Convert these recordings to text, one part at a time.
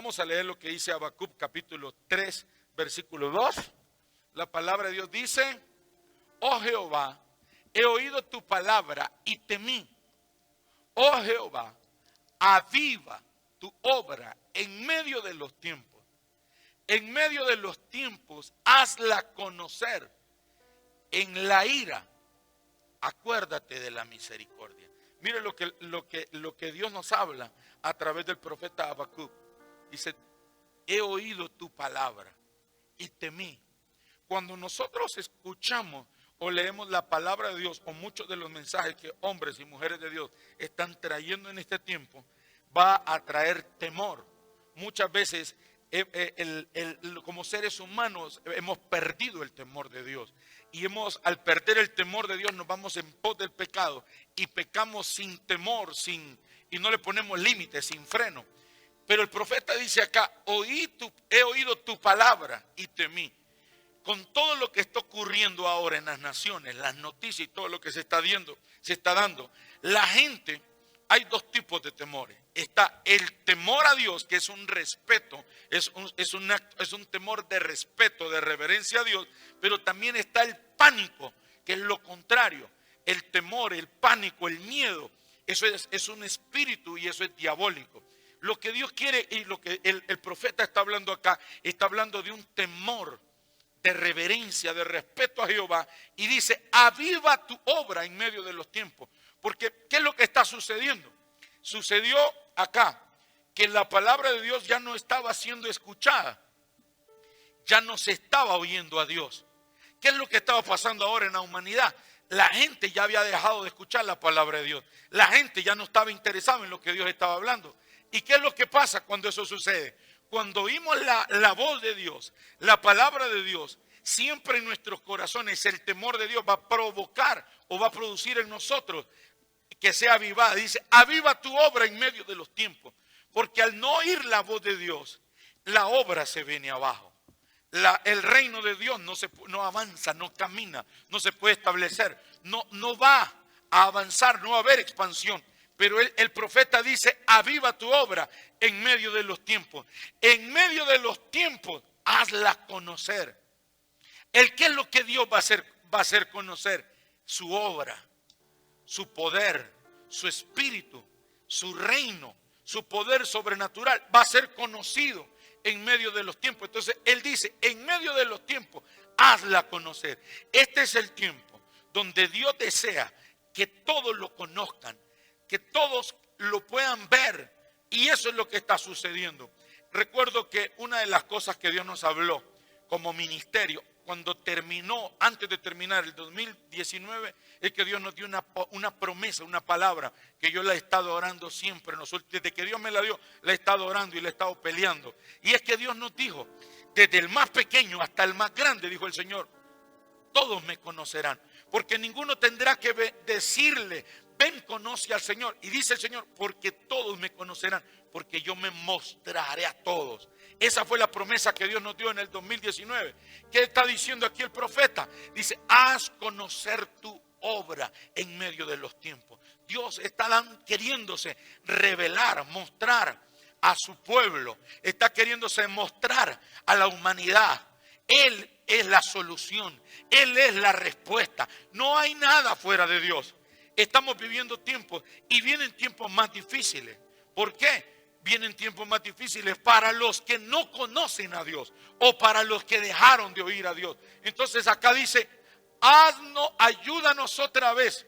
Vamos a leer lo que dice Habacuc capítulo 3, versículo 2. La palabra de Dios dice: oh Jehová, he oído tu palabra y temí. Oh Jehová, aviva tu obra en medio de los tiempos. En medio de los tiempos, hazla conocer. En la ira, acuérdate de la misericordia. Mire lo que Dios nos habla a través del profeta Habacuc. Dice: he oído tu palabra y temí. Cuando nosotros escuchamos o leemos la palabra de Dios, o muchos de los mensajes que hombres y mujeres de Dios están trayendo en este tiempo, va a traer temor. Muchas veces como seres humanos hemos perdido el temor de Dios. Y al perder el temor de Dios nos vamos en pos del pecado y pecamos sin temor, y no le ponemos límites, sin freno. Pero el profeta dice acá: he oído tu palabra y temí. Con todo lo que está ocurriendo ahora en las naciones, las noticias y todo lo que se está dando, la gente, hay dos tipos de temores. Está el temor a Dios, que es un respeto, es un temor de respeto, de reverencia a Dios, pero también está el pánico, que es lo contrario. El temor, el pánico, el miedo, eso es un espíritu y eso es diabólico. Lo que Dios quiere y lo que el profeta está hablando acá, está hablando de un temor, de reverencia, de respeto a Jehová, y dice: aviva tu obra en medio de los tiempos. Porque ¿qué es lo que está sucediendo? Sucedió acá que la palabra de Dios ya no estaba siendo escuchada, ya no se estaba oyendo a Dios. ¿Qué es lo que estaba pasando ahora en la humanidad? La gente ya había dejado de escuchar la palabra de Dios. La gente ya no estaba interesada en lo que Dios estaba hablando. ¿Y qué es lo que pasa cuando eso sucede? Cuando oímos la voz de Dios, la palabra de Dios, siempre en nuestros corazones el temor de Dios va a provocar o va a producir en nosotros que sea avivada. Dice: aviva tu obra en medio de los tiempos. Porque al no oír la voz de Dios, la obra se viene abajo. El reino de Dios no avanza, no camina, no se puede establecer, no va a avanzar, no va a haber expansión. Pero el profeta dice: aviva tu obra en medio de los tiempos. En medio de los tiempos, hazla conocer. ¿Qué es lo que Dios va a hacer conocer? Su obra, su poder, su espíritu, su reino, su poder sobrenatural va a ser conocido en medio de los tiempos. Entonces Él dice: en medio de los tiempos, hazla conocer. Este es el tiempo donde Dios desea que todos lo conozcan, que todos lo puedan ver, y eso es lo que está sucediendo. Recuerdo que una de las cosas que Dios nos habló como ministerio, antes de terminar el 2019, es que Dios nos dio una promesa, una palabra, que yo la he estado orando siempre. Desde que Dios me la dio, la he estado orando y la he estado peleando. Y es que Dios nos dijo: desde el más pequeño hasta el más grande, dijo el Señor, todos me conocerán. Porque ninguno tendrá que decirle: ven, conoce al Señor. Y dice el Señor: porque todos me conocerán, porque yo me mostraré a todos. Esa fue la promesa que Dios nos dio en el 2019. ¿Qué está diciendo aquí el profeta? Dice: haz conocer tu obra en medio de los tiempos. Dios está queriéndose revelar, mostrar a su pueblo. Está queriéndose mostrar a la humanidad. Él es la solución. Él es la respuesta. No hay nada fuera de Dios. Estamos viviendo tiempos y vienen tiempos más difíciles. ¿Por qué? Vienen tiempos más difíciles para los que no conocen a Dios o para los que dejaron de oír a Dios. Entonces acá dice: ayúdanos otra vez.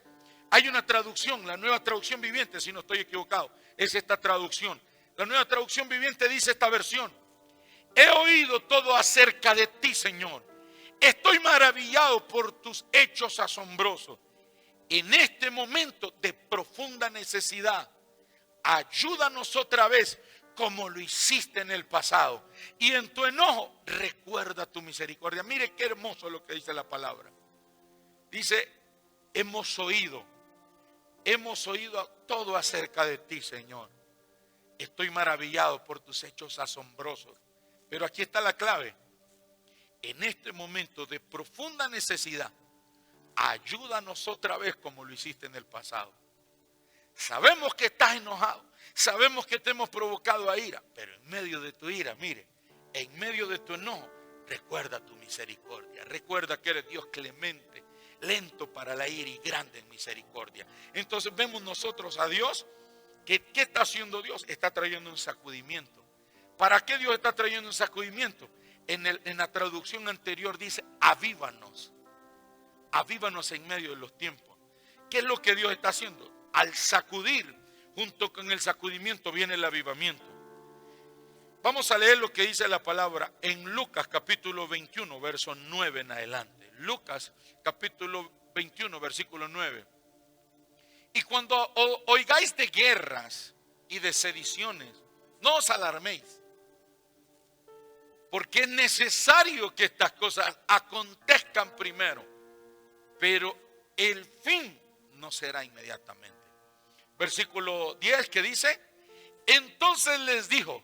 Hay una traducción, la Nueva Traducción Viviente, si no estoy equivocado, es esta traducción. La Nueva Traducción Viviente dice esta versión: he oído todo acerca de ti, Señor. Estoy maravillado por tus hechos asombrosos. En este momento de profunda necesidad, ayúdanos otra vez como lo hiciste en el pasado. Y en tu enojo, recuerda tu misericordia. Mire qué hermoso lo que dice la palabra. Dice: hemos oído todo acerca de ti, Señor. Estoy maravillado por tus hechos asombrosos. Pero aquí está la clave. En este momento de profunda necesidad, ayúdanos otra vez como lo hiciste en el pasado. Sabemos que estás enojado. Sabemos que te hemos provocado a ira. Pero en medio de tu ira, mire, en medio de tu enojo, recuerda tu misericordia. Recuerda que eres Dios clemente, lento para la ira y grande en misericordia. Entonces vemos nosotros a Dios. ¿Qué está haciendo Dios? Está trayendo un sacudimiento. ¿Para qué Dios está trayendo un sacudimiento? En la traducción anterior dice, avívanos. Avívanos en medio de los tiempos. ¿Qué es lo que Dios está haciendo? Al sacudir, junto con el sacudimiento viene el avivamiento. Vamos a leer lo que dice la palabra en Lucas capítulo 21, verso 9 en adelante. Lucas capítulo 21, versículo 9. Y cuando oigáis de guerras y de sediciones, no os alarméis, porque es necesario que estas cosas acontezcan primero, pero el fin no será inmediatamente. Versículo 10 que dice, entonces les dijo,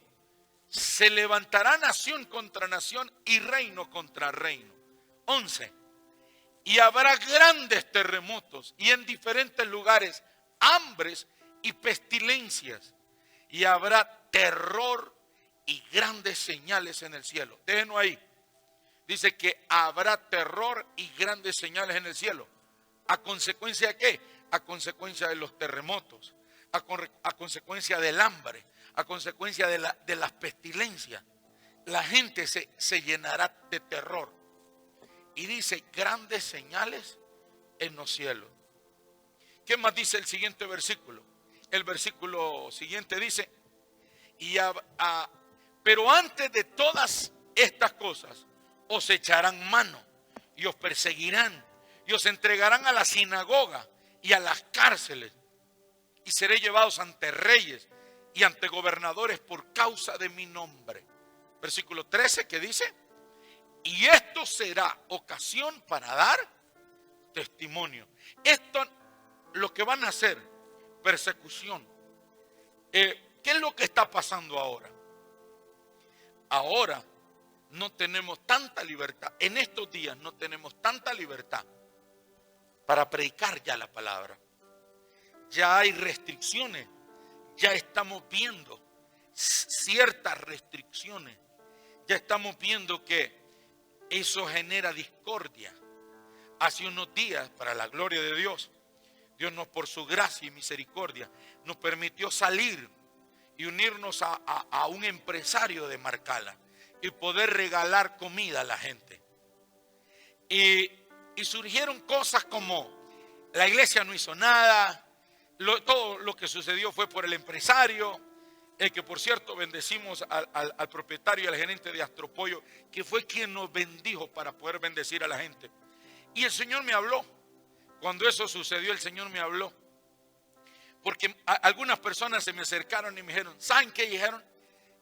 se levantará nación contra nación y reino contra reino. 11. Y habrá grandes terremotos y en diferentes lugares hambres y pestilencias. Y habrá terror y grandes señales en el cielo. Déjenlo ahí. Dice que habrá terror y grandes señales en el cielo. ¿A consecuencia de qué? A consecuencia de los terremotos, a consecuencia del hambre, a consecuencia de las pestilencias. La gente se llenará de terror. Y dice grandes señales en los cielos. ¿Qué más dice el siguiente versículo? El versículo siguiente dice, pero antes de todas estas cosas os echarán mano y os perseguirán y os entregarán a la sinagoga y a las cárceles y seréis llevados ante reyes y ante gobernadores por causa de mi nombre. Versículo 13 que dice, y esto será ocasión para dar testimonio. Esto lo que van a hacer, persecución. ¿Qué es lo que está pasando ahora? Ahora no tenemos tanta libertad. En estos días no tenemos tanta libertad para predicar ya la palabra. Ya hay restricciones. Ya estamos viendo ciertas restricciones. Ya estamos viendo que eso genera discordia. Hace unos días, para la gloria de Dios, Dios nos por su gracia y misericordia nos permitió salir y unirnos a un empresario de Marcala y poder regalar comida a la gente. Y surgieron cosas como la iglesia no hizo nada, todo lo que sucedió fue por el empresario, que por cierto bendecimos al propietario y al gerente de Astropollo, que fue quien nos bendijo para poder bendecir a la gente. Y el Señor me habló. Cuando eso sucedió, el Señor me habló. Porque algunas personas se me acercaron y me dijeron, ¿saben qué dijeron?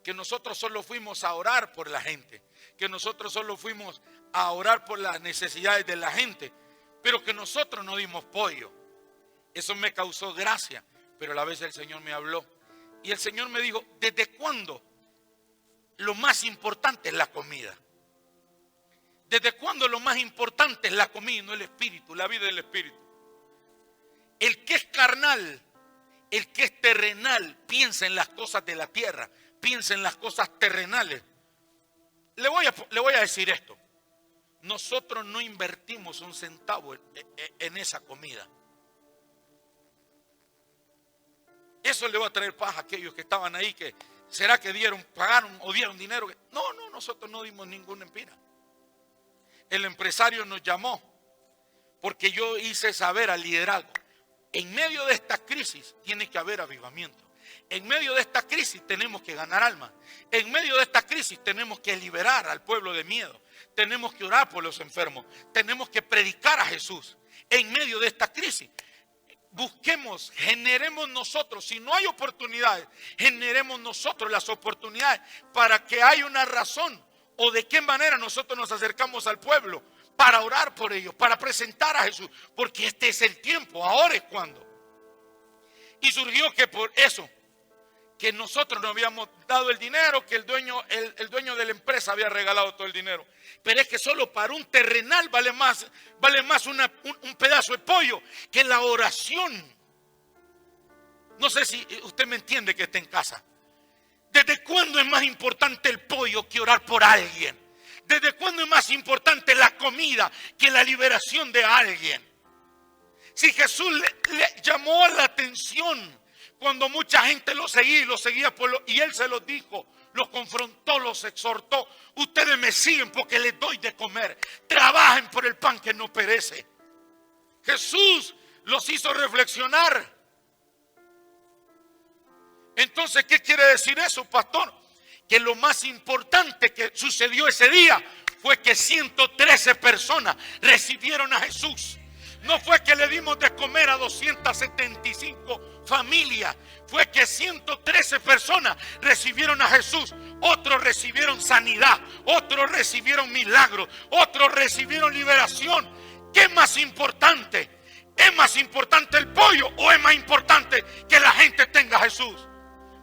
Que nosotros solo fuimos a orar por la gente, que nosotros solo fuimos a orar por las necesidades de la gente, pero que nosotros no dimos pollo. Eso me causó gracia, pero a la vez el Señor me habló. Y el Señor me dijo, ¿desde cuándo lo más importante es la comida? ¿Desde cuándo lo más importante es la comida y no el espíritu, la vida del espíritu? El que es carnal, el que es terrenal, piensa en las cosas de la tierra, piensa en las cosas terrenales. Le voy a decir esto. Nosotros no invertimos un centavo en esa comida. Eso le va a traer paz a aquellos que estaban ahí, que será que pagaron o dieron dinero. No, nosotros no dimos ninguna empira. El empresario nos llamó porque yo hice saber al liderazgo, en medio de esta crisis tiene que haber avivamiento. En medio de esta crisis tenemos que ganar almas. En medio de esta crisis tenemos que liberar al pueblo de miedo. Tenemos que orar por los enfermos. Tenemos que predicar a Jesús. En medio de esta crisis, busquemos, generemos nosotros, si no hay oportunidades, generemos nosotros las oportunidades para que haya una razón o de qué manera nosotros nos acercamos al pueblo para orar por ellos, para presentar a Jesús, porque este es el tiempo, ahora es cuando. Y surgió que por eso, que nosotros no habíamos dado el dinero, que el dueño de la empresa había regalado todo el dinero. Pero es que solo para un terrenal vale más un pedazo de pollo que la oración No sé si usted me entiende que está en casa. ¿Desde cuándo es más importante el pollo que orar por alguien? ¿Desde cuándo es más importante la comida que la liberación de alguien? Si Jesús le llamó la atención cuando mucha gente lo seguía y lo seguía y él se los dijo, los confrontó, los exhortó. Ustedes me siguen porque les doy de comer. Trabajen por el pan que no perece. Jesús los hizo reflexionar. Entonces, ¿qué quiere decir eso, pastor? Que lo más importante que sucedió ese día fue que 113 personas recibieron a Jesús. No fue que le dimos de comer a 275 familias. Fue que 113 personas recibieron a Jesús. Otros recibieron sanidad. Otros recibieron milagros. Otros recibieron liberación. ¿Qué es más importante? ¿Es más importante el pollo o es más importante que la gente tenga a Jesús?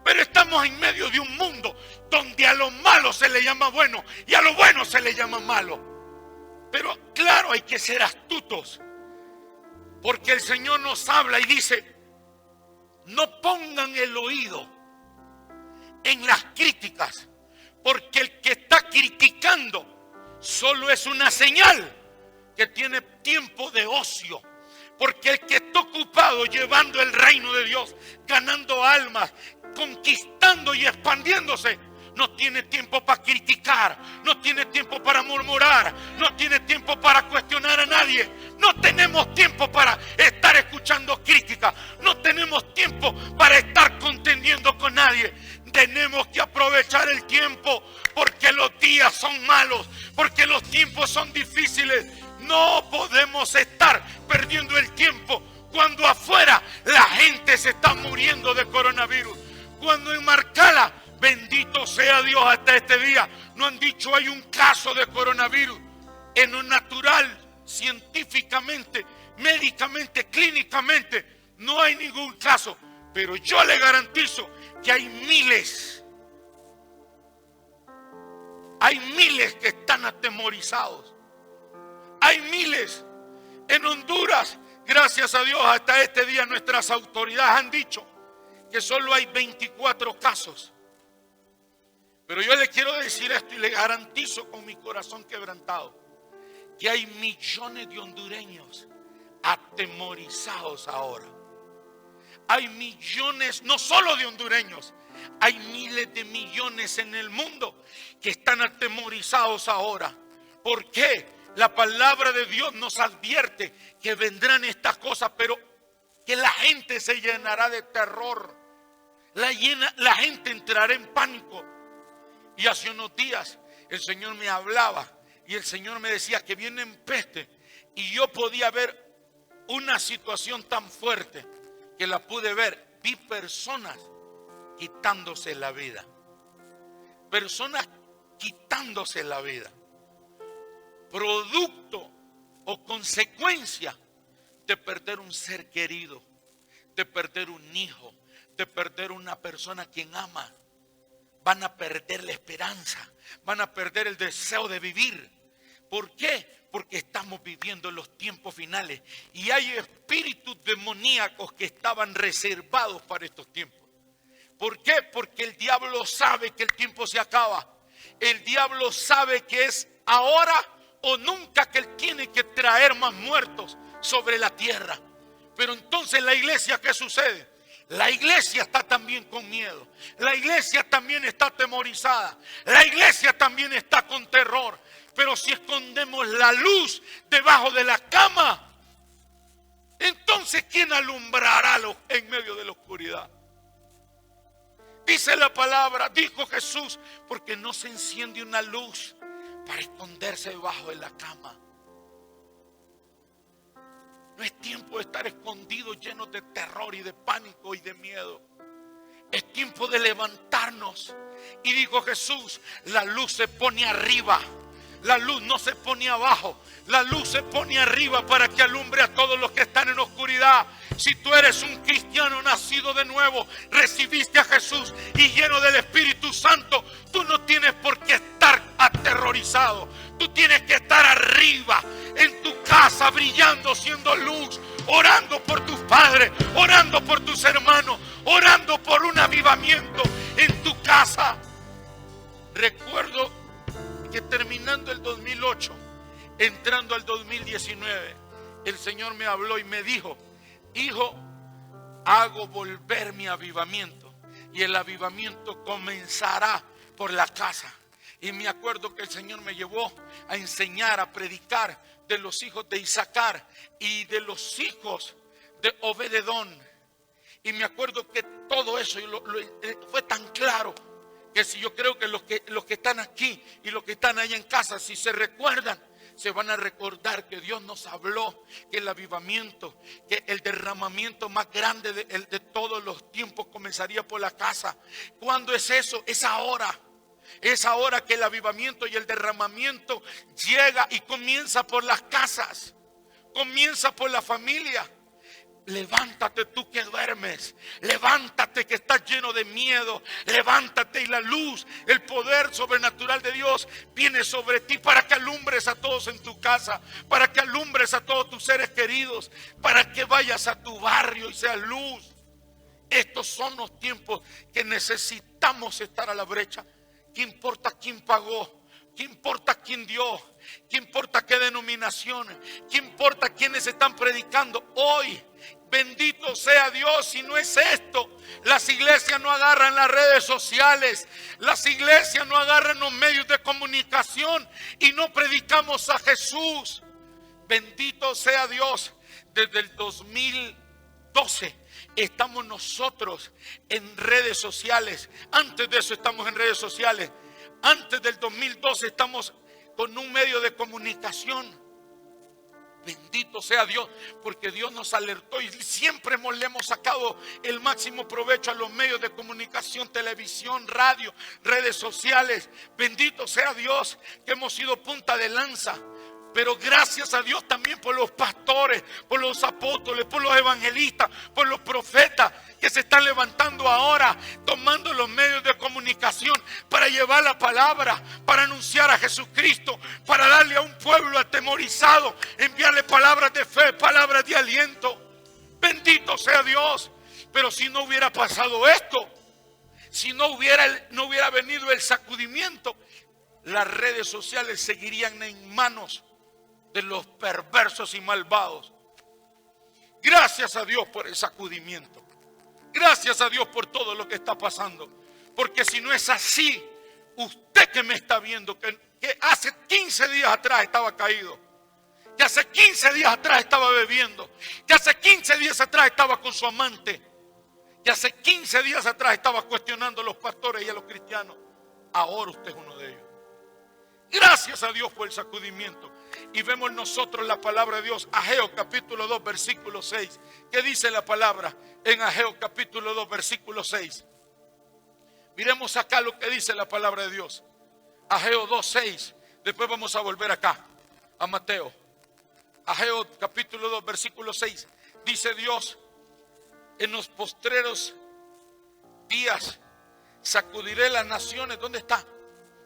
Pero estamos en medio de un mundo donde a lo malo se le llama bueno y a lo bueno se le llama malo. Pero claro, hay que ser astutos. Porque el Señor nos habla y dice, no pongan el oído en las críticas, porque el que está criticando solo es una señal que tiene tiempo de ocio. Porque el que está ocupado llevando el reino de Dios, ganando almas, conquistando y expandiéndose, no tiene tiempo para criticar, no tiene tiempo para murmurar, no tiene tiempo para cuestionar a nadie. No tenemos tiempo para estar escuchando críticas, no tenemos tiempo para estar contendiendo con nadie. Tenemos que aprovechar el tiempo porque los días son malos, porque los tiempos son difíciles. No podemos estar perdiendo el tiempo cuando afuera la gente se está muriendo de coronavirus. Cuando en Marcala, bendito sea Dios, hasta este día no han dicho hay un caso de coronavirus. En lo natural, científicamente, médicamente, clínicamente, no hay ningún caso. Pero yo le garantizo que hay miles que están atemorizados. Hay miles. En Honduras, gracias a Dios, hasta este día nuestras autoridades han dicho que solo hay 24 casos. Pero yo le quiero decir esto y le garantizo con mi corazón quebrantado que hay millones de hondureños atemorizados ahora. Hay millones, no solo de hondureños, hay miles de millones en el mundo que están atemorizados ahora. ¿Por qué? La palabra de Dios nos advierte que vendrán estas cosas, pero que la gente se llenará de terror. La gente entrará en pánico. Y hace unos días el Señor me hablaba y el Señor me decía que vienen peste. Y yo podía ver una situación tan fuerte que la pude ver. Vi personas quitándose la vida. Personas quitándose la vida. Producto o consecuencia de perder un ser querido, de perder un hijo, de perder una persona a quien ama. Van a perder la esperanza, van a perder el deseo de vivir. ¿Por qué? Porque estamos viviendo los tiempos finales y hay espíritus demoníacos que estaban reservados para estos tiempos. ¿Por qué? Porque el diablo sabe que el tiempo se acaba. El diablo sabe que es ahora o nunca que él tiene que traer más muertos sobre la tierra. Pero entonces la iglesia, ¿qué sucede? La iglesia está también con miedo. La iglesia también está atemorizada. La iglesia también está con terror. Pero si escondemos la luz debajo de la cama, entonces ¿quién alumbrará en medio de la oscuridad? Dice la palabra, dijo Jesús, porque no se enciende una luz para esconderse debajo de la cama. No es tiempo de estar escondidos, llenos de terror y de pánico y de miedo. Es tiempo de levantarnos. Y dijo Jesús, la luz se pone arriba. La luz no se pone abajo. La luz se pone arriba para que alumbre a todos los que están en oscuridad. Si tú eres un cristiano nacido de nuevo, recibiste a Jesús y lleno del Espíritu Santo, tú no tienes por qué estar aterrorizado. Tú tienes que estar arriba, en tu casa, brillando, siendo luz, orando por tus padres, orando por tus hermanos, orando por un avivamiento en tu casa. Recuerdo que terminando el 2008, entrando al 2019, el Señor me habló y me dijo: hijo, hago volver mi avivamiento, y el avivamiento comenzará por la casa. Y me acuerdo que el Señor me llevó a enseñar, a predicar de los hijos de Isaacar y de los hijos de Obededón. Y me acuerdo que todo eso fue tan claro, que si yo creo que los que están aquí y los que están allá en casa, si se recuerdan, se van a recordar que Dios nos habló que el avivamiento, que el derramamiento más grande de todos los tiempos comenzaría por la casa. ¿Cuándo es eso? Es ahora. Es ahora que el avivamiento y el derramamiento llega y comienza por las casas, comienza por la familia. Levántate tú que duermes, levántate que estás lleno de miedo, levántate y la luz, el poder sobrenatural de Dios viene sobre ti para que alumbres a todos en tu casa, para que alumbres a todos tus seres queridos, para que vayas a tu barrio y seas luz. Estos son los tiempos que necesitamos estar a la brecha. ¿Qué importa quién pagó? ¿Qué importa quién dio? ¿Qué importa qué denominaciones? ¿Qué importa quiénes están predicando hoy? Bendito sea Dios. Si no es esto, las iglesias no agarran las redes sociales, las iglesias no agarran los medios de comunicación y no predicamos a Jesús. Bendito sea Dios. Desde el 2012 estamos nosotros en redes sociales. Antes de eso estamos en redes sociales. Antes del 2012 estamos con un medio de comunicación. Bendito sea Dios, porque Dios nos alertó y siempre le hemos sacado el máximo provecho a los medios de comunicación, televisión, radio, redes sociales. Bendito sea Dios que hemos sido punta de lanza. Pero gracias a Dios también por los pastores, por los apóstoles, por los evangelistas, por los profetas que se están levantando ahora, tomando los medios de comunicación para llevar la palabra, para anunciar a Jesucristo, para darle a un pueblo atemorizado, enviarle palabras de fe, palabras de aliento. Bendito sea Dios. Pero si no hubiera pasado esto, si no hubiera venido el sacudimiento, las redes sociales seguirían en manos de los perversos y malvados. Gracias a Dios por el sacudimiento. Gracias a Dios por todo lo que está pasando. Porque si no es así, usted que me está viendo, que hace 15 días atrás estaba caído, que hace 15 días atrás estaba bebiendo, que hace 15 días atrás estaba con su amante, que hace 15 días atrás estaba cuestionando a los pastores y a los cristianos, ahora usted es uno de ellos. Gracias a Dios por el sacudimiento. Y vemos nosotros la palabra de Dios, Ageo capítulo 2 versículo 6. ¿Qué dice la palabra en Ageo capítulo 2 versículo 6? Miremos acá lo que dice la palabra de Dios. Ageo 2, 6. Después vamos a volver acá a Mateo. Ageo capítulo 2 versículo 6. Dice Dios: en los postreros días sacudiré las naciones. ¿Dónde está?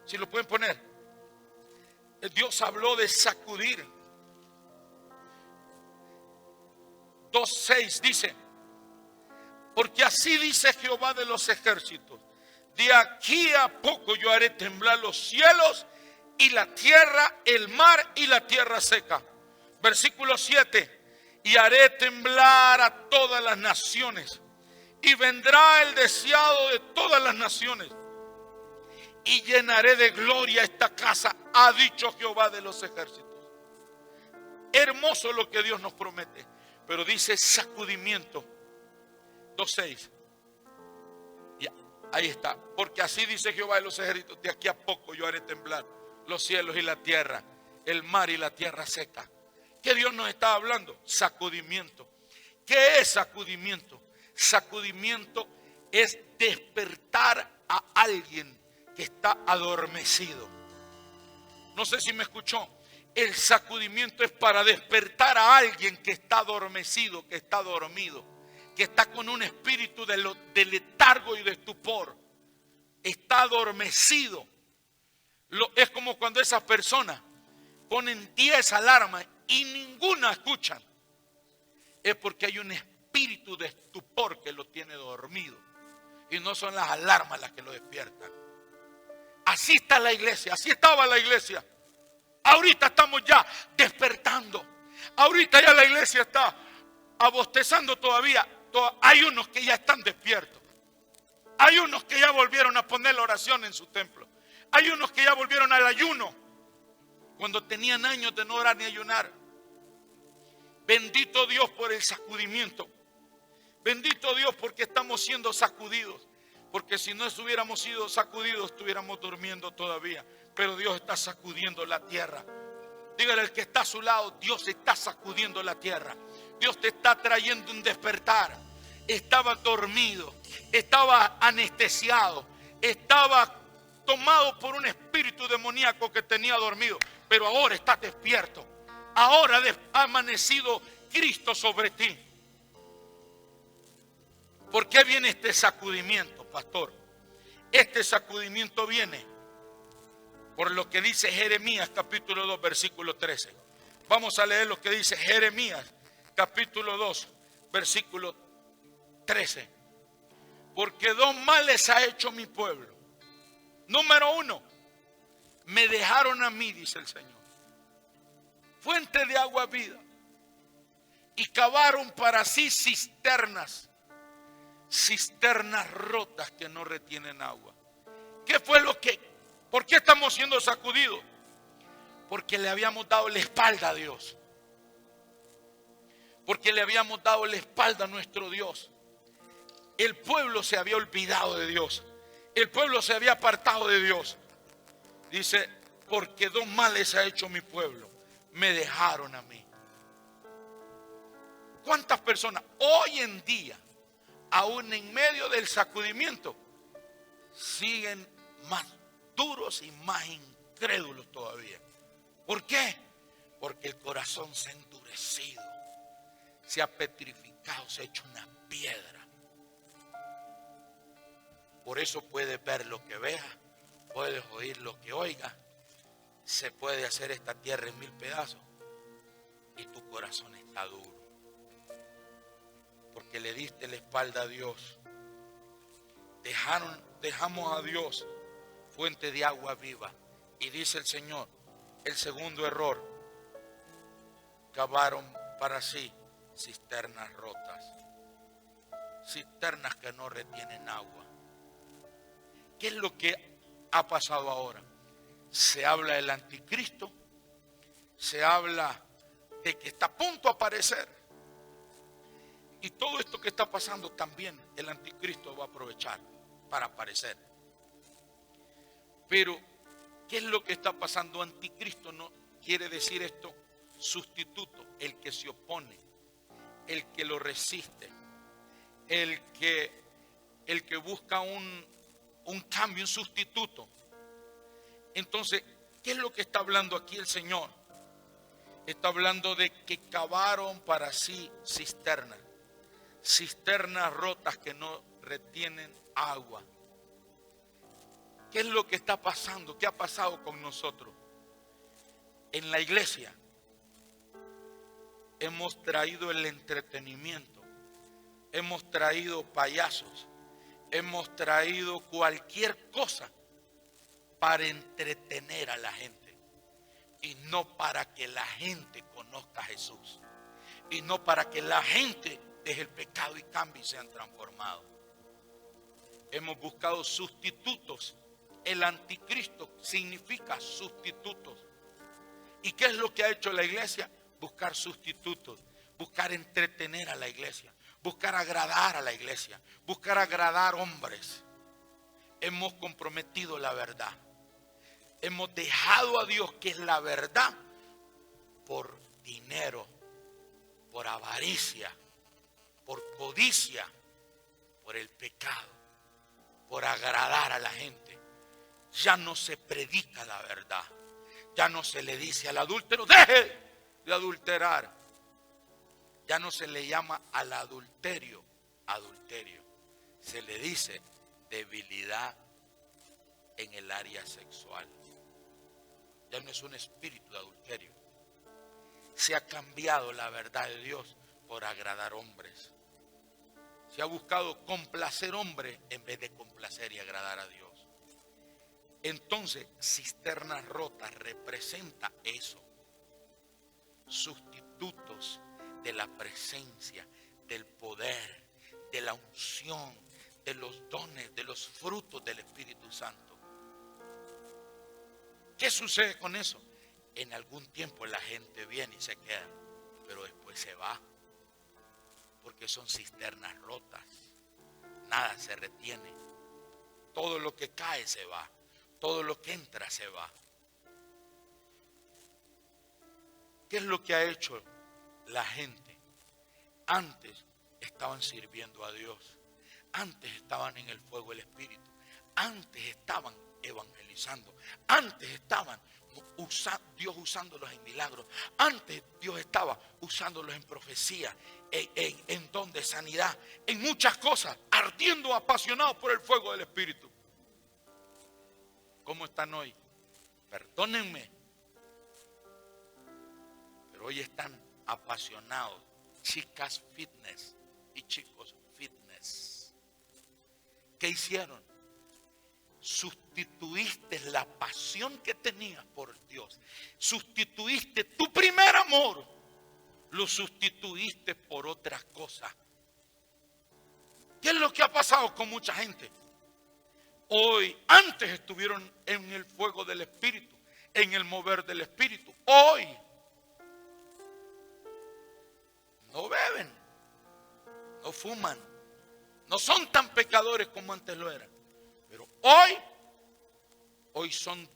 Si lo pueden poner. Dios habló de sacudir. 2:6 dice: porque así dice Jehová de los ejércitos, de aquí a poco yo haré temblar los cielos y la tierra, el mar y la tierra seca. Versículo 7: y haré temblar a todas las naciones, y vendrá el deseado de todas las naciones, y llenaré de gloria esta casa, ha dicho Jehová de los ejércitos. Hermoso lo que Dios nos promete, pero dice sacudimiento. 2:6. Ya, ahí está. Porque así dice Jehová de los ejércitos, de aquí a poco yo haré temblar los cielos y la tierra, el mar y la tierra seca. ¿Qué Dios nos está hablando? Sacudimiento. ¿Qué es sacudimiento? Sacudimiento es despertar a alguien que está adormecido. No sé si me escuchó. El sacudimiento es para despertar a alguien que está adormecido, que está dormido, que está con un espíritu de letargo y de estupor. Está adormecido. Es como cuando esas personas ponen 10 alarmas y ninguna escuchan. Es porque hay un espíritu espíritu de estupor que lo tiene dormido. Y no son las alarmas las que lo despiertan. Así está la iglesia, así estaba la iglesia. Ahorita estamos ya despertando. Ahorita ya la iglesia está abostezando todavía. Hay unos que ya están despiertos. Hay unos que ya volvieron a poner la oración en su templo. Hay unos que ya volvieron al ayuno cuando tenían años de no orar ni ayunar. Bendito Dios por el sacudimiento. Bendito Dios porque estamos siendo sacudidos. Porque si no estuviéramos sido sacudidos, estuviéramos durmiendo todavía. Pero Dios está sacudiendo la tierra. Dígale al que está a su lado, Dios está sacudiendo la tierra. Dios te está trayendo un despertar. Estaba dormido, estaba anestesiado, estaba tomado por un espíritu demoníaco que tenía dormido. Pero ahora está despierto. Ahora ha amanecido Cristo sobre ti. ¿Por qué viene este sacudimiento, pastor? Este sacudimiento viene por lo que dice Jeremías capítulo 2 versículo 13. Vamos a leer lo que dice Jeremías capítulo 2 versículo 13. Porque dos males ha hecho mi pueblo. Número uno, me dejaron a mí, dice el Señor, fuente de agua vida, y cavaron para sí cisternas rotas que no retienen agua. ¿Qué fue por qué estamos siendo sacudidos? Porque le habíamos dado la espalda a Dios. Porque le habíamos dado la espalda a nuestro Dios. El pueblo se había olvidado de Dios. El pueblo se había apartado de Dios. Dice, porque dos males ha hecho mi pueblo. Me dejaron a mí. ¿Cuántas personas hoy en día, aún en medio del sacudimiento, siguen más duros y más incrédulos todavía? ¿Por qué? Porque el corazón se ha endurecido, se ha petrificado, se ha hecho una piedra. Por eso puedes ver lo que veas, puedes oír lo que oigas, se puede hacer esta tierra en 1000 pedazos y tu corazón está duro. Porque le diste la espalda a Dios. Dejamos a Dios, fuente de agua viva. Y dice el Señor, el segundo error, cavaron para sí cisternas rotas. Cisternas que no retienen agua. ¿Qué es lo que ha pasado ahora? Se habla del anticristo, se habla de que está a punto de aparecer. Y todo esto que está pasando también el anticristo va a aprovechar para aparecer. Pero, ¿qué es lo que está pasando? Anticristo no quiere decir esto, sustituto, el que se opone, el que lo resiste, el que busca un cambio, un sustituto. Entonces, ¿qué es lo que está hablando aquí el Señor? Está hablando de que cavaron para sí cisternas rotas que no retienen agua. ¿Qué es lo que está pasando? ¿Qué ha pasado con nosotros? En la iglesia hemos traído el entretenimiento, hemos traído payasos, hemos traído cualquier cosa para entretener a la gente y no para que la gente conozca a Jesús y no para que la gente deje el pecado y cambie y sean transformados. Hemos buscado sustitutos. El anticristo significa sustitutos. ¿Y qué es lo que ha hecho la iglesia? Buscar sustitutos, buscar entretener a la iglesia, buscar agradar a la iglesia, buscar agradar hombres. Hemos comprometido la verdad. Hemos dejado a Dios, que es la verdad, por dinero, por avaricia, por codicia, por el pecado, por agradar a la gente. Ya no se predica la verdad. Ya no se le dice al adúltero, deje de adulterar. Ya no se le llama al adulterio, adulterio. Se le dice debilidad en el área sexual. Ya no es un espíritu de adulterio. Se ha cambiado la verdad de Dios por agradar hombres. Se ha buscado complacer hombre en vez de complacer y agradar a Dios. Entonces, cisternas rotas representa eso. Sustitutos de la presencia, del poder, de la unción, de los dones, de los frutos del Espíritu Santo. ¿Qué sucede con eso? En algún tiempo la gente viene y se queda, pero después se va, porque son cisternas rotas. Nada se retiene. Todo lo que cae se va. Todo lo que entra se va. ¿Qué es lo que ha hecho la gente? Antes estaban sirviendo a Dios. Antes estaban en el fuego del Espíritu. Antes estaban evangelizando. Antes estaban Dios usándolos en milagros. Antes Dios estaba usándolos en profecía, en don de sanidad, en muchas cosas, ardiendo, apasionados por el fuego del Espíritu. ¿Cómo están hoy? Perdónenme, pero hoy están apasionados, chicas fitness y chicos fitness. ¿Qué hicieron? Sustituiste la pasión que tenías por Dios. Sustituiste tu primer amor. Lo sustituiste por otras cosas. ¿Qué es lo que ha pasado con mucha gente? Hoy, antes estuvieron en el fuego del Espíritu, en el mover del Espíritu. Hoy no beben, no fuman, no son tan pecadores como antes lo eran. Pero hoy son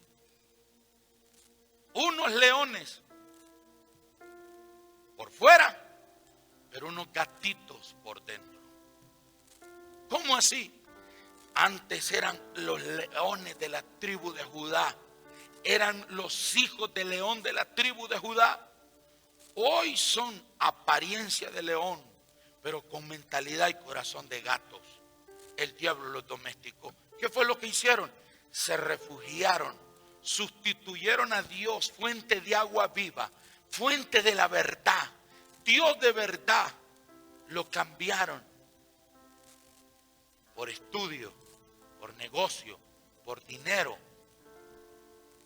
unos leones por fuera, pero unos gatitos por dentro. ¿Cómo así? Antes eran los leones de la tribu de Judá. Eran los hijos de león de la tribu de Judá. Hoy son apariencia de león, pero con mentalidad y corazón de gatos. El diablo los domesticó. ¿Qué fue lo que hicieron? Se refugiaron, sustituyeron a Dios, fuente de agua viva, fuente de la verdad, Dios de verdad. Lo cambiaron por estudio, por negocio, por dinero.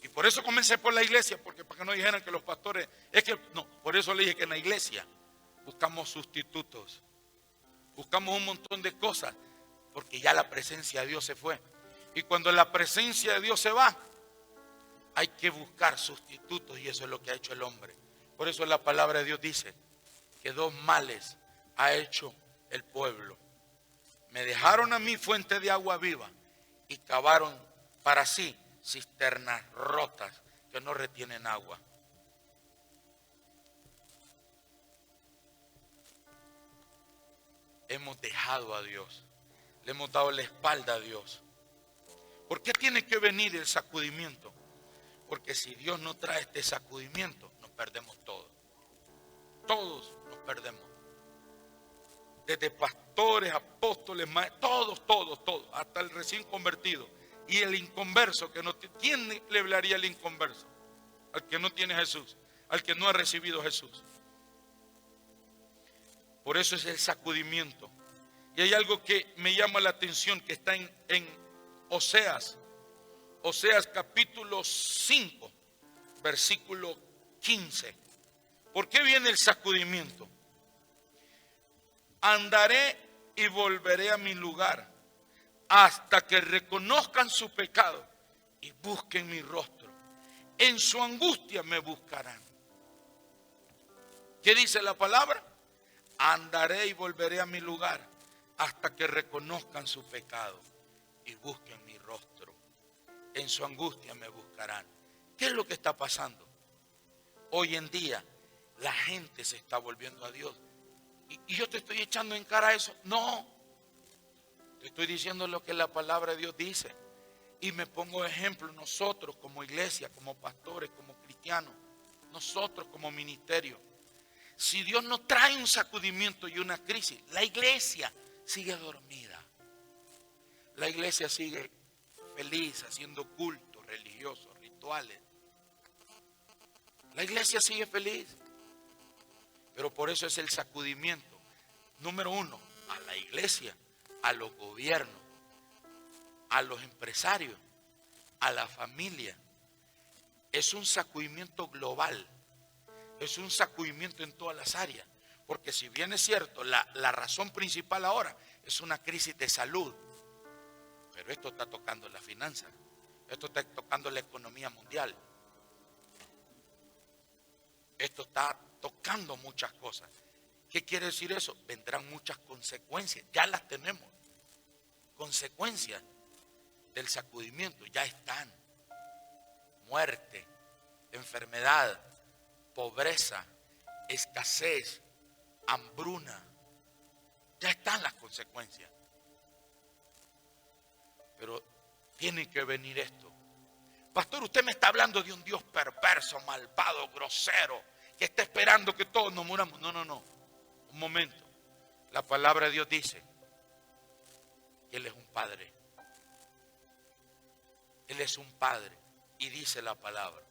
Y por eso comencé por la iglesia, porque para que no dijeran que los pastores, por eso le dije que en la iglesia buscamos sustitutos, buscamos un montón de cosas, porque ya la presencia de Dios se fue. Y cuando la presencia de Dios se va, hay que buscar sustitutos, y eso es lo que ha hecho el hombre. Por eso la palabra de Dios dice que dos males ha hecho el pueblo. Me dejaron a mí fuente de agua viva y cavaron para sí cisternas rotas que no retienen agua. Hemos dejado a Dios, le hemos dado la espalda a Dios. ¿Por qué tiene que venir el sacudimiento? Porque si Dios no trae este sacudimiento, nos perdemos todos. Todos nos perdemos. Desde pastores, apóstoles, maestros, todos, hasta el recién convertido. Y el inconverso, que no tiene, ¿quién le hablaría al inconverso? Al que no tiene Jesús, al que no ha recibido Jesús. Por eso es el sacudimiento. Y hay algo que me llama la atención, que está en Oseas capítulo 5, versículo 15. ¿Por qué viene el sacudimiento? Andaré y volveré a mi lugar hasta que reconozcan su pecado y busquen mi rostro. En su angustia me buscarán. ¿Qué dice la palabra? Andaré y volveré a mi lugar hasta que reconozcan su pecado y busquen mi rostro. En su angustia me buscarán. ¿Qué es lo que está pasando? Hoy en día la gente se está volviendo a Dios. Y yo te estoy echando en cara eso. No. Te estoy diciendo lo que la palabra de Dios dice. Y me pongo ejemplo, nosotros como iglesia, como pastores, como cristianos, nosotros como ministerio. Si Dios no trae un sacudimiento y una crisis, la iglesia sigue dormida. La iglesia sigue feliz haciendo cultos religiosos, rituales. La iglesia sigue feliz. Pero por eso es el sacudimiento. Número uno, a la la iglesia, a los gobiernos, a los empresarios, a la familia. Es un sacudimiento global, es un sacudimiento en todas las áreas. Porque si bien es cierto, la razón principal ahora es una crisis de salud, pero esto está tocando la finanza, esto está tocando la economía mundial, esto está tocando muchas cosas. ¿Qué quiere decir eso? Vendrán muchas consecuencias, ya las tenemos. Consecuencias del sacudimiento ya están: muerte, enfermedad, pobreza, escasez, hambruna. Ya están las consecuencias. Pero tiene que venir esto. Pastor, usted me está hablando de un Dios perverso, malvado, grosero, que está esperando que todos nos muramos. No. Un momento. La palabra de Dios dice que Él es un padre. Él es un padre. Y dice la palabra: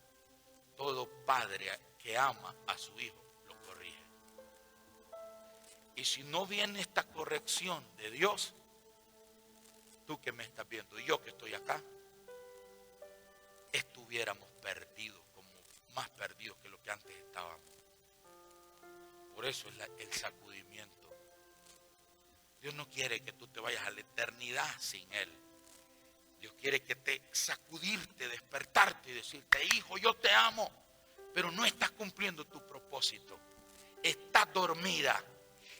todo padre que ama a su hijo lo corrige. Y si no viene esta corrección de Dios, tú que me estás viendo y yo que estoy acá, estuviéramos perdidos, como más perdidos que lo que antes estábamos. Por eso es el sacudimiento. Dios no quiere que tú te vayas a la eternidad sin Él. Dios quiere que te sacudirte, despertarte y decirte: hijo, yo te amo, pero no estás cumpliendo tu propósito. Estás dormida,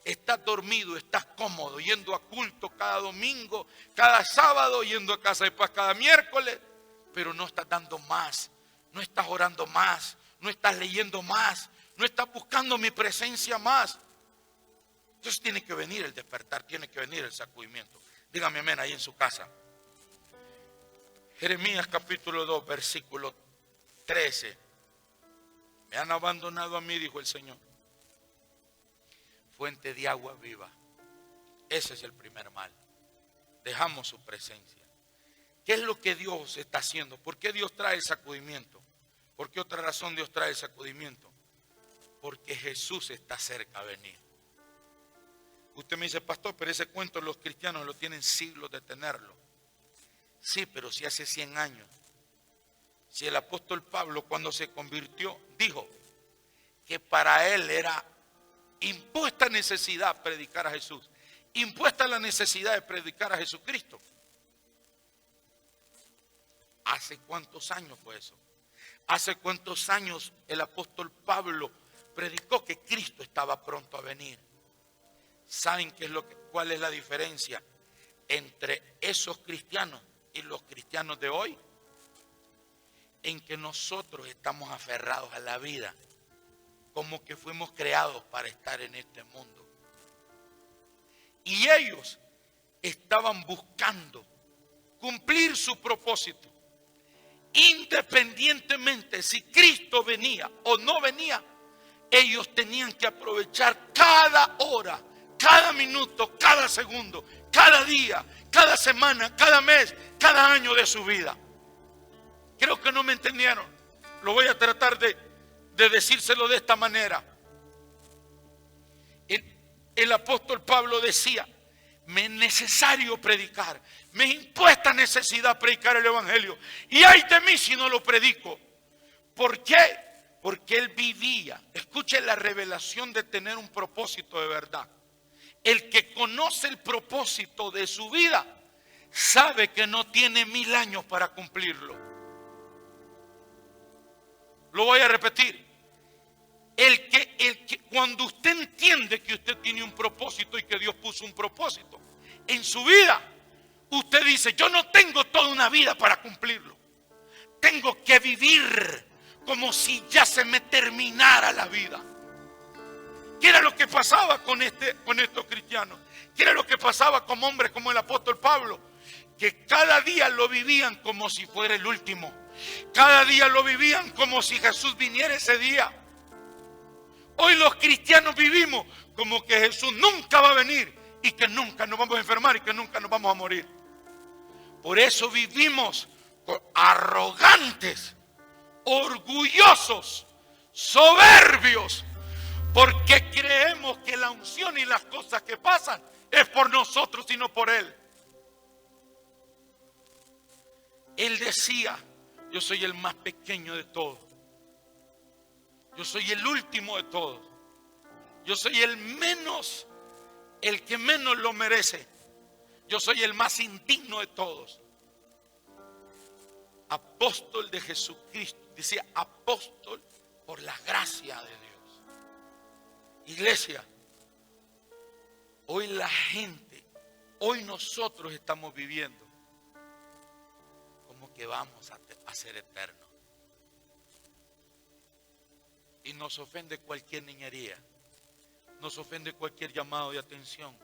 estás dormido, estás cómodo, yendo a culto cada domingo, cada sábado, yendo a casa de paz cada miércoles, pero no estás dando más, no estás orando más, no estás leyendo más, no estás buscando mi presencia más. Entonces tiene que venir el despertar, tiene que venir el sacudimiento. Dígame amén ahí en su casa. Jeremías capítulo 2, versículo 13. Me han abandonado a mí, dijo el Señor, fuente de agua viva. Ese es el primer mal. Dejamos su presencia. ¿Qué es lo que Dios está haciendo? ¿Por qué Dios trae el sacudimiento? ¿Por qué otra razón Dios trae el sacudimiento? Porque Jesús está cerca a venir. Usted me dice: pastor, pero ese cuento los cristianos lo tienen siglos de tenerlo. Sí, pero si hace 100 años. Si el apóstol Pablo, cuando se convirtió, dijo que para él era impuesta necesidad predicar a Jesús, impuesta la necesidad de predicar a Jesucristo. ¿Hace cuántos años fue eso? ¿Hace cuántos años el apóstol Pablo predicó que Cristo estaba pronto a venir? ¿Saben cuál es la diferencia entre esos cristianos y los cristianos de hoy? En que nosotros estamos aferrados a la vida, como que fuimos creados para estar en este mundo. Y ellos estaban buscando cumplir su propósito, independientemente si Cristo venía o no venía. Ellos tenían que aprovechar cada hora, cada minuto, cada segundo, cada día, cada semana, cada mes, cada año de su vida. Creo que no me entendieron. Lo voy a tratar de decírselo de esta manera. El apóstol Pablo decía: me es necesario predicar, me impuesta necesidad predicar el evangelio, y ay de mí si no lo predico. ¿Por qué? Porque él vivía. Escuche la revelación de tener un propósito de verdad. El que conoce el propósito de su vida sabe que no tiene 1000 años para cumplirlo. Lo voy a repetir. Cuando usted entiende que usted tiene un propósito y que Dios puso un propósito en su vida, usted dice: yo no tengo toda una vida para cumplirlo. Tengo que vivir como si ya se me terminara la vida. ¿Qué era lo que pasaba con estos cristianos? ¿Qué era lo que pasaba con hombres como el apóstol Pablo? Que cada día lo vivían como si fuera el último. Cada día lo vivían como si Jesús viniera ese día. Hoy los cristianos vivimos como que Jesús nunca va a venir y que nunca nos vamos a enfermar y que nunca nos vamos a morir. Por eso vivimos arrogantes, orgullosos, soberbios, Porque creemos que la unción y las cosas que pasan es por nosotros y no por Él. Él decía, yo soy el más pequeño de todos. Yo soy el último de todos. Yo soy el que menos lo merece. Yo soy el más indigno de todos. Apóstol de Jesucristo. Decía apóstol por la gracia de Dios. Iglesia, hoy la gente, hoy nosotros estamos viviendo como que vamos a ser eternos. Y nos ofende cualquier niñería. Nos ofende cualquier llamado de atención.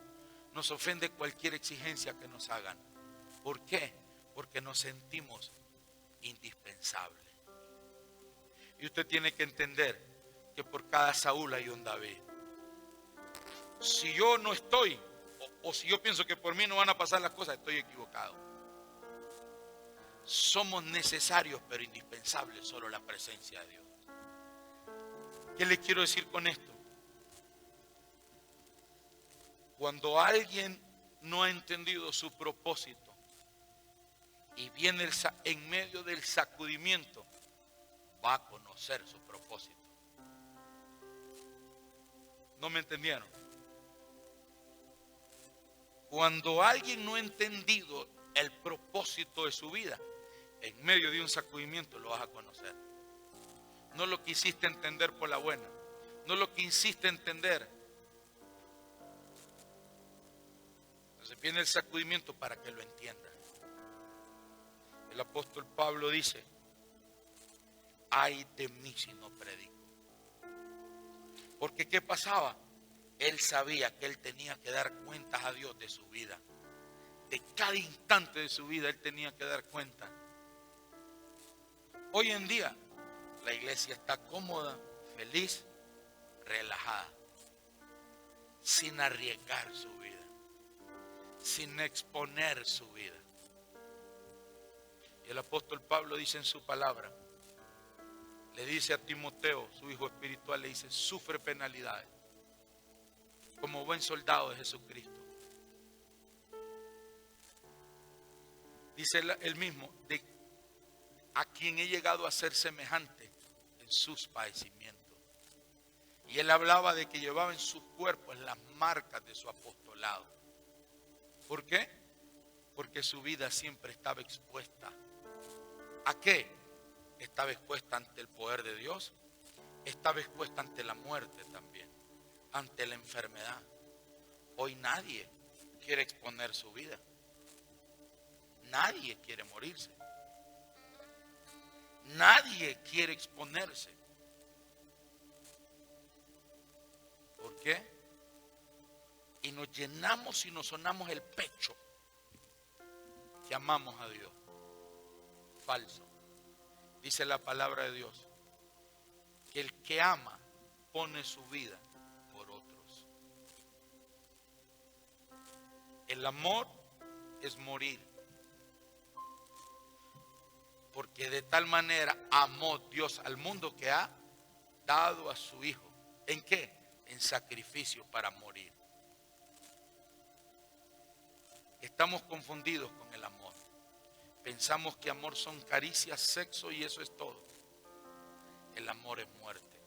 Nos ofende cualquier exigencia que nos hagan. ¿Por qué? Porque nos sentimos indispensables. Y usted tiene que entender que por cada Saúl hay un David. Si yo no estoy, o si yo pienso que por mí no van a pasar las cosas, estoy equivocado. Somos necesarios pero indispensables solo la presencia de Dios. ¿Qué le quiero decir con esto? Cuando alguien no ha entendido su propósito y viene en medio del sacudimiento, va a conocer su propósito. ¿No me entendieron? Cuando alguien no ha entendido el propósito de su vida, en medio de un sacudimiento lo vas a conocer. No lo quisiste entender por la buena, no lo quisiste entender. Entonces viene el sacudimiento para que lo entiendas. El apóstol Pablo dice, ay de mí si no predico. Porque ¿qué pasaba? Él sabía que él tenía que dar cuentas a Dios de su vida. De cada instante de su vida él tenía que dar cuenta. Hoy en día la iglesia está cómoda, feliz, relajada, sin arriesgar su vida, sin exponer su vida. Y el apóstol Pablo dice en su palabra, le dice a Timoteo, su hijo espiritual, le dice, sufre penalidades como buen soldado de Jesucristo. Dice él mismo, a quien he llegado a ser semejante en sus padecimientos. Y él hablaba de que llevaba en sus cuerpos las marcas de su apostolado. ¿Por qué? Porque su vida siempre estaba expuesta. ¿A qué? Estaba expuesta ante el poder de Dios. Estaba expuesta ante la muerte también. Ante la enfermedad. Hoy nadie quiere exponer su vida. Nadie quiere morirse. Nadie quiere exponerse. ¿Por qué? Y nos llenamos y nos sonamos el pecho que amamos a Dios. Falso. Dice la palabra de Dios que el que ama pone su vida por otros. El amor es morir. Porque de tal manera amó Dios al mundo que ha dado a su Hijo. ¿En qué? En sacrificio para morir. Estamos confundidos con el amor. Pensamos que amor son caricias, sexo y eso es todo. El amor es muerte.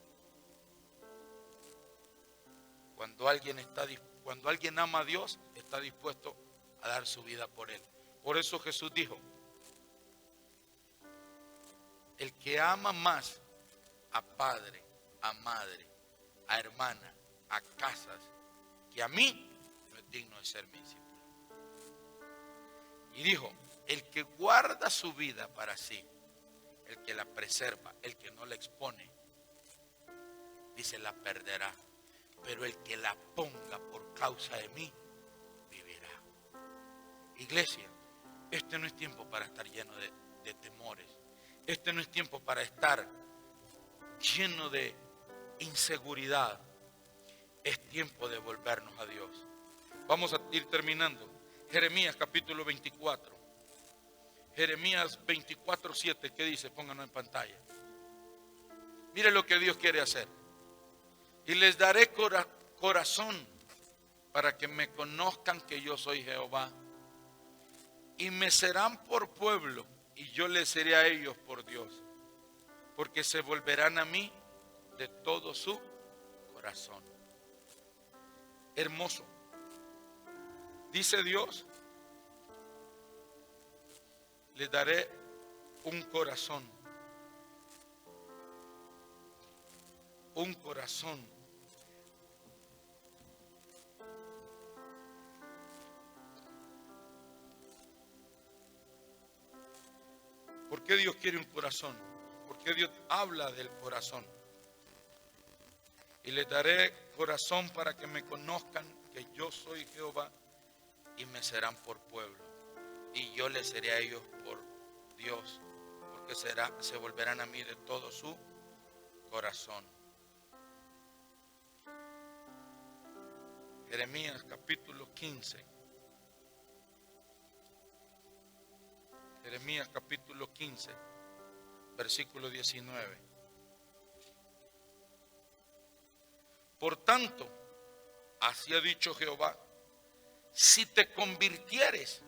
Cuando alguien ama a Dios, está dispuesto a dar su vida por Él. Por eso Jesús dijo, el que ama más a padre, a madre, a hermana, a casas, que a mí, no es digno de ser mi discípulo. Y dijo, el que guarda su vida para sí, el que la preserva, el que no la expone, dice, la perderá. Pero el que la ponga por causa de mí, vivirá. Iglesia, este no es tiempo para estar lleno de temores. Este no es tiempo para estar lleno de inseguridad. Es tiempo de volvernos a Dios. Vamos a ir terminando. Jeremías capítulo 24. Jeremías 24:7. ¿Qué dice? Pónganlo en pantalla. Mire lo que Dios quiere hacer. Y les daré corazón para que me conozcan que yo soy Jehová. Y me serán por pueblo y yo les seré a ellos por Dios. Porque se volverán a mí de todo su corazón. Hermoso. Dice Dios, les daré un corazón. Un corazón. ¿Por qué Dios quiere un corazón? ¿Por qué Dios habla del corazón? Y les daré corazón para que me conozcan que yo soy Jehová y me serán por pueblo. Y yo les seré a ellos por Dios, porque se volverán a mí de todo su corazón. Jeremías capítulo 15. Jeremías capítulo 15, versículo 19. Por tanto, así ha dicho Jehová, si te convirtieres,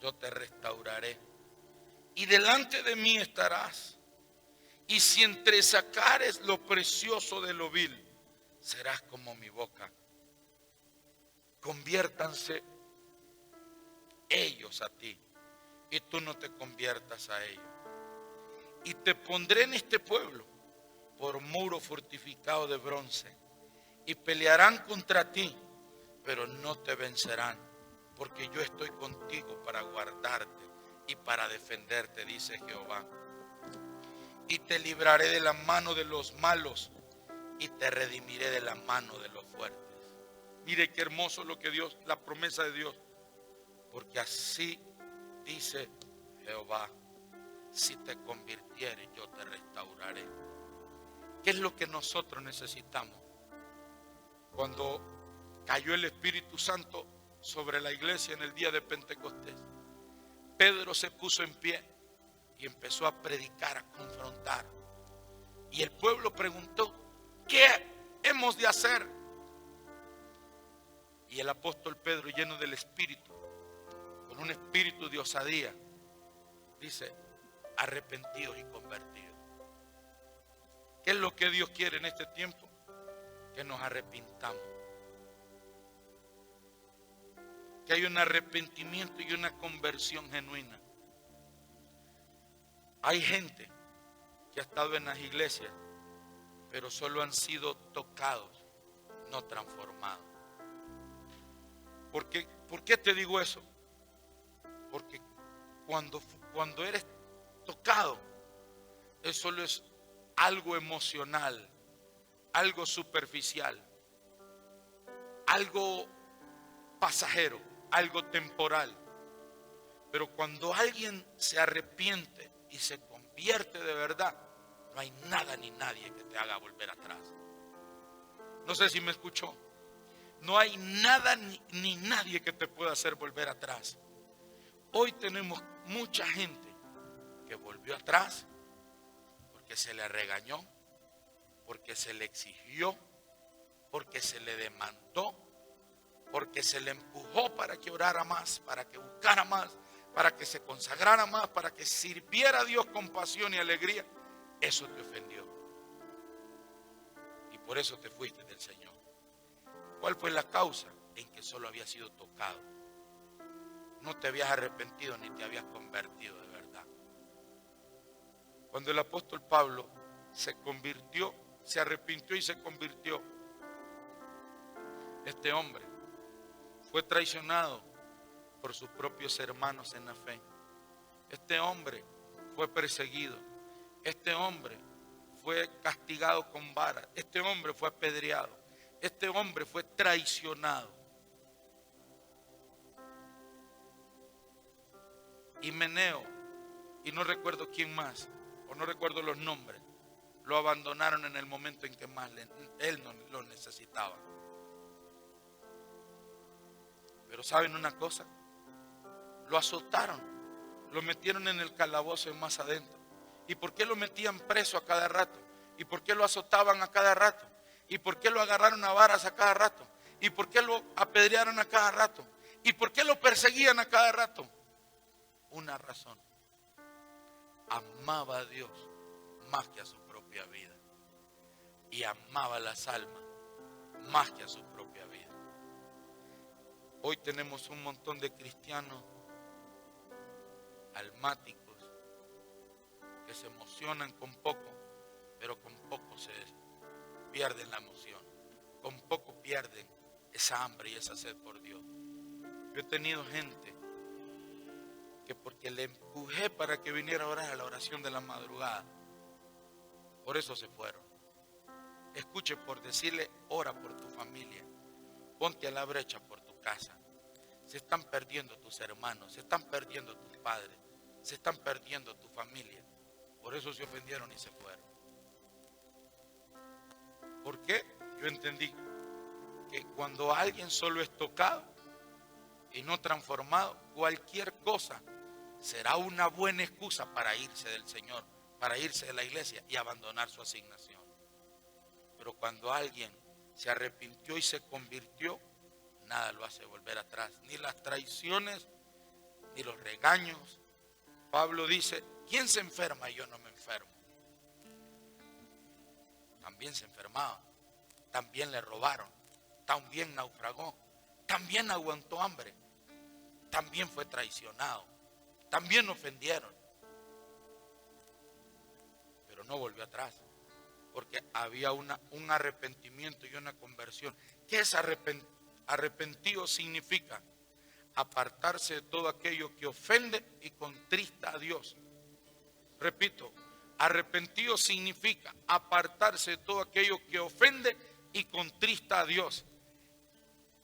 yo te restauraré, y delante de mí estarás, y si entresacares lo precioso de lo vil, serás como mi boca. Conviértanse ellos a ti, y tú no te conviertas a ellos. Y te pondré en este pueblo por muro fortificado de bronce, y pelearán contra ti, pero no te vencerán, porque yo estoy contigo para guardarte y para defenderte, dice Jehová. Y te libraré de la mano de los malos y te redimiré de la mano de los fuertes. Mire qué hermoso lo que Dios, la promesa de Dios, porque así dice Jehová, si te convirtieres yo te restauraré. ¿Qué es lo que nosotros necesitamos? Cuando cayó el Espíritu Santo sobre la iglesia en el día de Pentecostés, Pedro se puso en pie y empezó a predicar, a confrontar. Y el pueblo preguntó, ¿qué hemos de hacer? Y el apóstol Pedro, lleno del Espíritu, con un espíritu de osadía, dice, arrepentidos y convertidos. ¿Qué es lo que Dios quiere en este tiempo? Que nos arrepintamos. Que haya un arrepentimiento y una conversión genuina. Hay gente que ha estado en las iglesias, pero solo han sido tocados, no transformados. ¿Por qué te digo eso? Porque cuando eres tocado, eso solo es algo emocional, algo superficial, algo pasajero, algo temporal. Pero cuando alguien se arrepiente y se convierte de verdad, no hay nada ni nadie que te haga volver atrás. No sé si me escuchó. No hay nada ni nadie que te pueda hacer volver atrás. Hoy tenemos mucha gente que volvió atrás porque se le regañó, porque se le exigió, porque se le demandó, porque se le empujó para que orara más, para que buscara más, para que se consagrara más, para que sirviera a Dios con pasión y alegría. Eso te ofendió. Y por eso te fuiste del Señor. ¿Cuál fue la causa? En que solo había sido tocado. No te habías arrepentido ni te habías convertido de verdad. Cuando el apóstol Pablo se convirtió, se arrepintió y se convirtió, este hombre fue traicionado por sus propios hermanos en la fe. Este hombre fue perseguido. Este hombre fue castigado con vara. Este hombre fue apedreado. Este hombre fue traicionado. Himeneo, y no recuerdo quién más, o no recuerdo los nombres, lo abandonaron en el momento en que más él no lo necesitaba. Pero ¿saben una cosa? Lo azotaron, lo metieron en el calabozo y más adentro. ¿Y por qué lo metían preso a cada rato? ¿Y por qué lo azotaban a cada rato? ¿Y por qué lo agarraron a varas a cada rato? ¿Y por qué lo apedrearon a cada rato? ¿Y por qué lo perseguían a cada rato? Una razón: amaba a Dios más que a su propia vida, y amaba las almas más que a su propia vida. Hoy tenemos un montón de cristianos almáticos que se emocionan con poco, pero con poco se pierden la emoción, con poco pierden esa hambre y esa sed por Dios. Yo he tenido gente que porque le empujé para que viniera a orar a la oración de la madrugada, por eso se fueron. Escuche, por decirle ora por tu familia, ponte a la brecha por tu casa. Se están perdiendo tus hermanos, se están perdiendo tus padres, se están perdiendo tu familia. Por eso se ofendieron y se fueron. ¿Por qué? Yo entendí que cuando alguien solo es tocado y no transformado, cualquier cosa será una buena excusa para irse del Señor, para irse de la iglesia y abandonar su asignación. Pero cuando alguien se arrepintió y se convirtió, nada lo hace volver atrás, ni las traiciones, ni los regaños. Pablo dice: ¿quién se enferma y yo no me enfermo? También se enfermaba, también le robaron, también naufragó, también aguantó hambre, también fue traicionado, también ofendieron, pero no volvió atrás, porque había un arrepentimiento y una conversión. ¿Qué es arrepentido? Significa apartarse de todo aquello que ofende y contrista a Dios. Repito, arrepentido significa apartarse de todo aquello que ofende y contrista a Dios.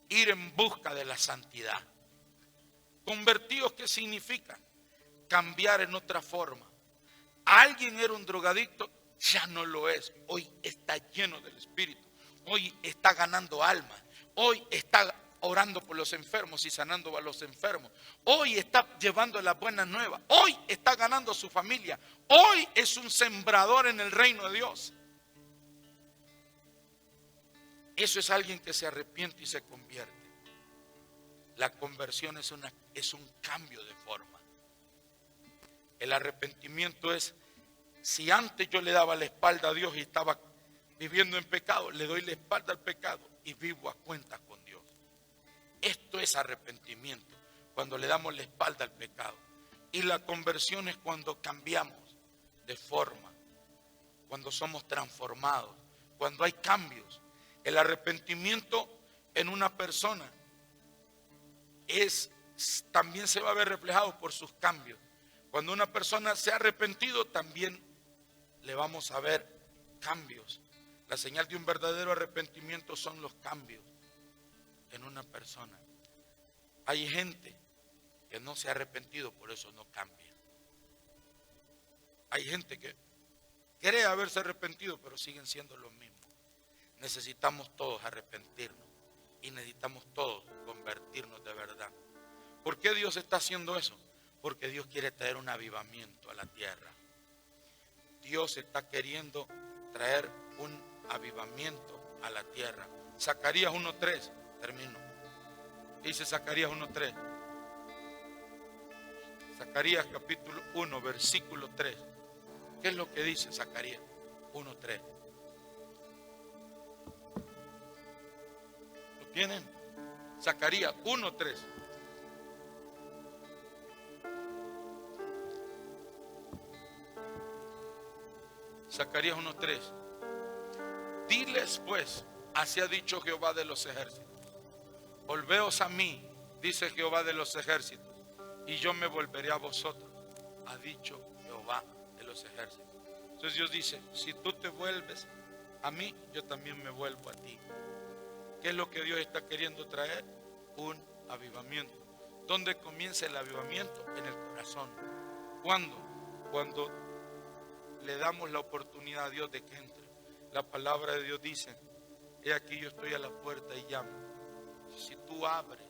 Ir en busca de la santidad. Convertidos, ¿qué significa? Cambiar en otra forma. Alguien era un drogadicto, ya no lo es. Hoy está lleno del Espíritu. Hoy está ganando almas. Hoy está orando por los enfermos y sanando a los enfermos. Hoy está llevando las buenas nuevas. Hoy está ganando a su familia. Hoy es un sembrador en el reino de Dios. Eso es alguien que se arrepiente y se convierte. La conversión es un cambio de forma. El arrepentimiento es: si antes yo le daba la espalda a Dios y estaba viviendo en pecado, le doy la espalda al pecado y vivo a cuentas con Dios. Esto es arrepentimiento, cuando le damos la espalda al pecado. Y la conversión es cuando cambiamos de forma, cuando somos transformados, cuando hay cambios. El arrepentimiento en una persona también se va a ver reflejado por sus cambios. Cuando una persona se ha arrepentido, también le vamos a ver cambios. La señal de un verdadero arrepentimiento son los cambios en una persona. Hay gente que no se ha arrepentido, por eso no cambia. Hay gente que cree haberse arrepentido, pero siguen siendo los mismos. Necesitamos todos arrepentirnos y necesitamos todos convertirnos de verdad. ¿Por qué Dios está haciendo eso? Porque Dios quiere traer un avivamiento a la tierra. Dios está queriendo traer un avivamiento a la tierra. Zacarías 1:3, termino. Dice Zacarías 1:3. Zacarías capítulo 1, versículo 3. ¿Qué es lo que dice Zacarías 1:3? ¿Lo tienen? Zacarías 1:3. Zacarías 1:3. Diles pues, así ha dicho Jehová de los ejércitos: volveos a mí, dice Jehová de los ejércitos, y yo me volveré a vosotros, ha dicho Jehová de los ejércitos. Entonces Dios dice: si tú te vuelves a mí, yo también me vuelvo a ti. ¿Qué es lo que Dios está queriendo traer? Un avivamiento. ¿Dónde comienza el avivamiento? En el corazón. ¿Cuándo? Cuando le damos la oportunidad a Dios de que entre. La palabra de Dios dice: he aquí yo estoy a la puerta y llamo. Si tú abres,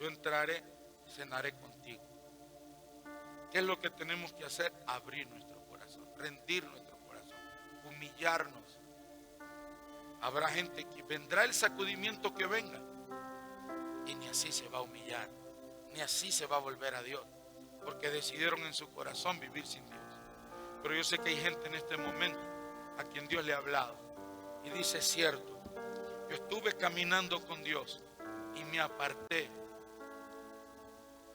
yo entraré y cenaré contigo. ¿Qué es lo que tenemos que hacer? Abrir nuestro corazón, rendir nuestro corazón, humillarnos. Habrá gente que vendrá el sacudimiento que venga y ni así se va a humillar, ni así se va a volver a Dios, porque decidieron en su corazón vivir sin Dios. Pero yo sé que hay gente en este momento a quien Dios le ha hablado y dice: es cierto, yo estuve caminando con Dios y me aparté,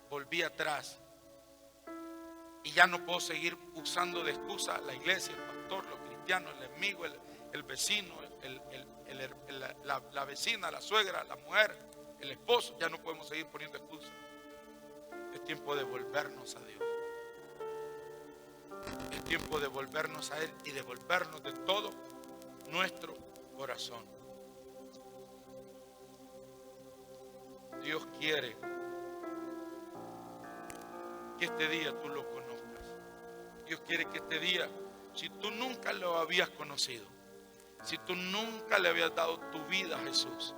volví atrás y ya no puedo seguir usando de excusa la iglesia, el pastor, los cristianos, el amigo, el vecino, la vecina, la suegra, la mujer, el esposo. Ya no podemos seguir poniendo excusas. Es tiempo de volvernos a Dios. Es tiempo de volvernos a Él y de volvernos de todo nuestro corazón. Dios quiere que este día tú lo conozcas. Dios quiere que este día, si tú nunca lo habías conocido, si tú nunca le habías dado tu vida a Jesús,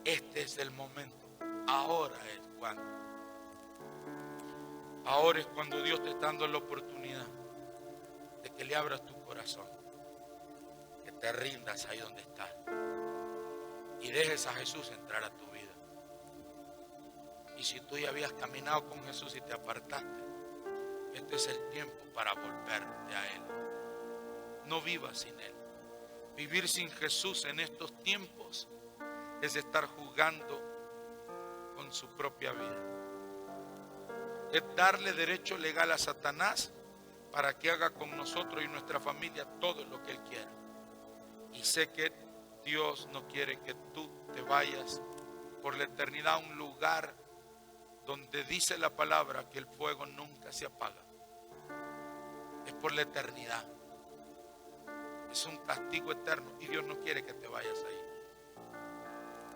este es el momento. Ahora es cuando. Ahora es cuando Dios te está dando la oportunidad de que le abras tu corazón, que te rindas ahí donde estás y dejes a Jesús entrar a tu vida. Y si tú ya habías caminado con Jesús y te apartaste, este es el tiempo para volverte a Él. No vivas sin Él. Vivir sin Jesús en estos tiempos es estar jugando con su propia vida. Es darle derecho legal a Satanás para que haga con nosotros y nuestra familia todo lo que Él quiera. Y sé que Dios no quiere que tú te vayas por la eternidad a un lugar donde dice la palabra que el fuego nunca se apaga. Es por la eternidad. Es un castigo eterno y Dios no quiere que te vayas ahí.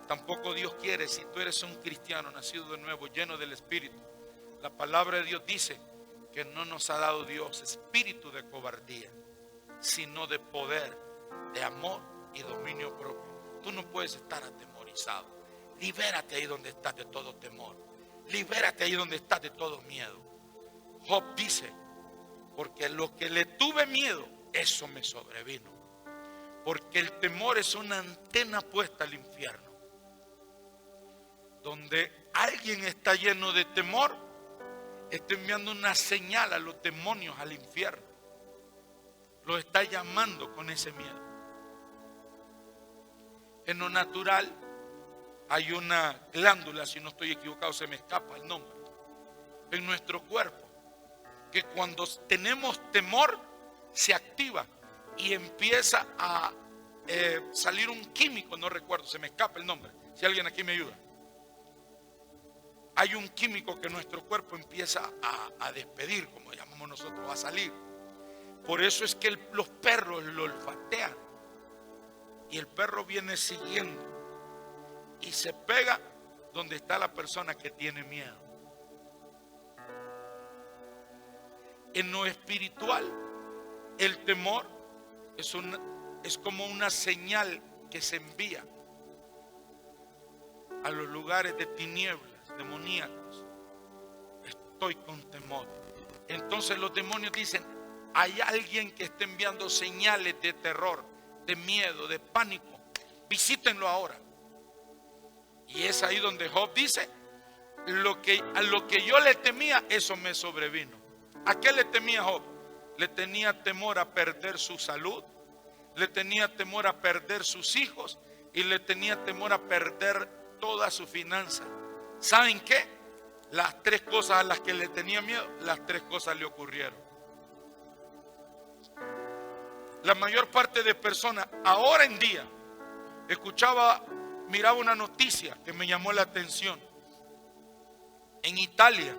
Tampoco Dios quiere, si tú eres un cristiano nacido de nuevo, lleno del Espíritu. La palabra de Dios dice que no nos ha dado Dios espíritu de cobardía, sino de poder, de amor y dominio propio. Tú no puedes estar atemorizado. Libérate ahí donde estás de todo temor. Libérate ahí donde estás de todo miedo. Job dice: porque lo que le tuve miedo, eso me sobrevino. Porque el temor es una antena puesta al infierno. Donde alguien está lleno de temor, está enviando una señal a los demonios, al infierno. Los está llamando con ese miedo. En lo natural hay una glándula, si no estoy equivocado, se me escapa el nombre, en nuestro cuerpo, que cuando tenemos temor se activa y empieza a salir un químico, no recuerdo, se me escapa el nombre, si alguien aquí me ayuda. Hay un químico que nuestro cuerpo empieza a despedir, como llamamos nosotros, a salir. Por eso es que los perros lo olfatean y el perro viene siguiendo y se pega donde está la persona que tiene miedo. En lo espiritual, el temor es como una señal que se envía a los lugares de tinieblas, demoníacos. Estoy con temor. Entonces los demonios dicen: hay alguien que está enviando señales de terror, de miedo, de pánico. Visítenlo ahora. Y es ahí donde Job dice: a lo que yo le temía, eso me sobrevino. ¿A qué le temía Job? Le tenía temor a perder su salud, le tenía temor a perder sus hijos y le tenía temor a perder toda su finanza. ¿Saben qué? Las tres cosas a las que le tenía miedo, las tres cosas le ocurrieron. La mayor parte de personas ahora en día, miraba una noticia que me llamó la atención. En Italia,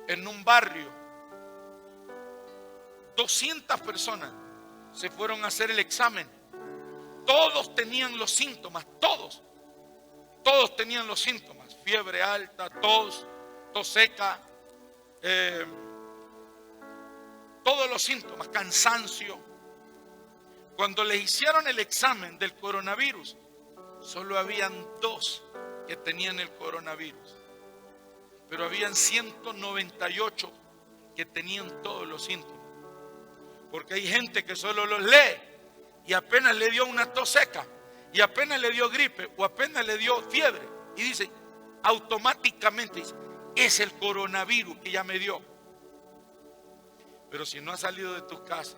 en un barrio, 200 personas se fueron a hacer el examen. Todos tenían los síntomas, todos tenían los síntomas: fiebre alta, tos seca, todos los síntomas, cansancio. Cuando les hicieron el examen del coronavirus, solo habían 2 que tenían el coronavirus, pero habían 198 que tenían todos los síntomas. Porque hay gente que solo los lee y apenas le dio una tos seca, y apenas le dio gripe o apenas le dio fiebre y dice, automáticamente dice, es el coronavirus que ya me dio. Pero si no has salido de tu casa,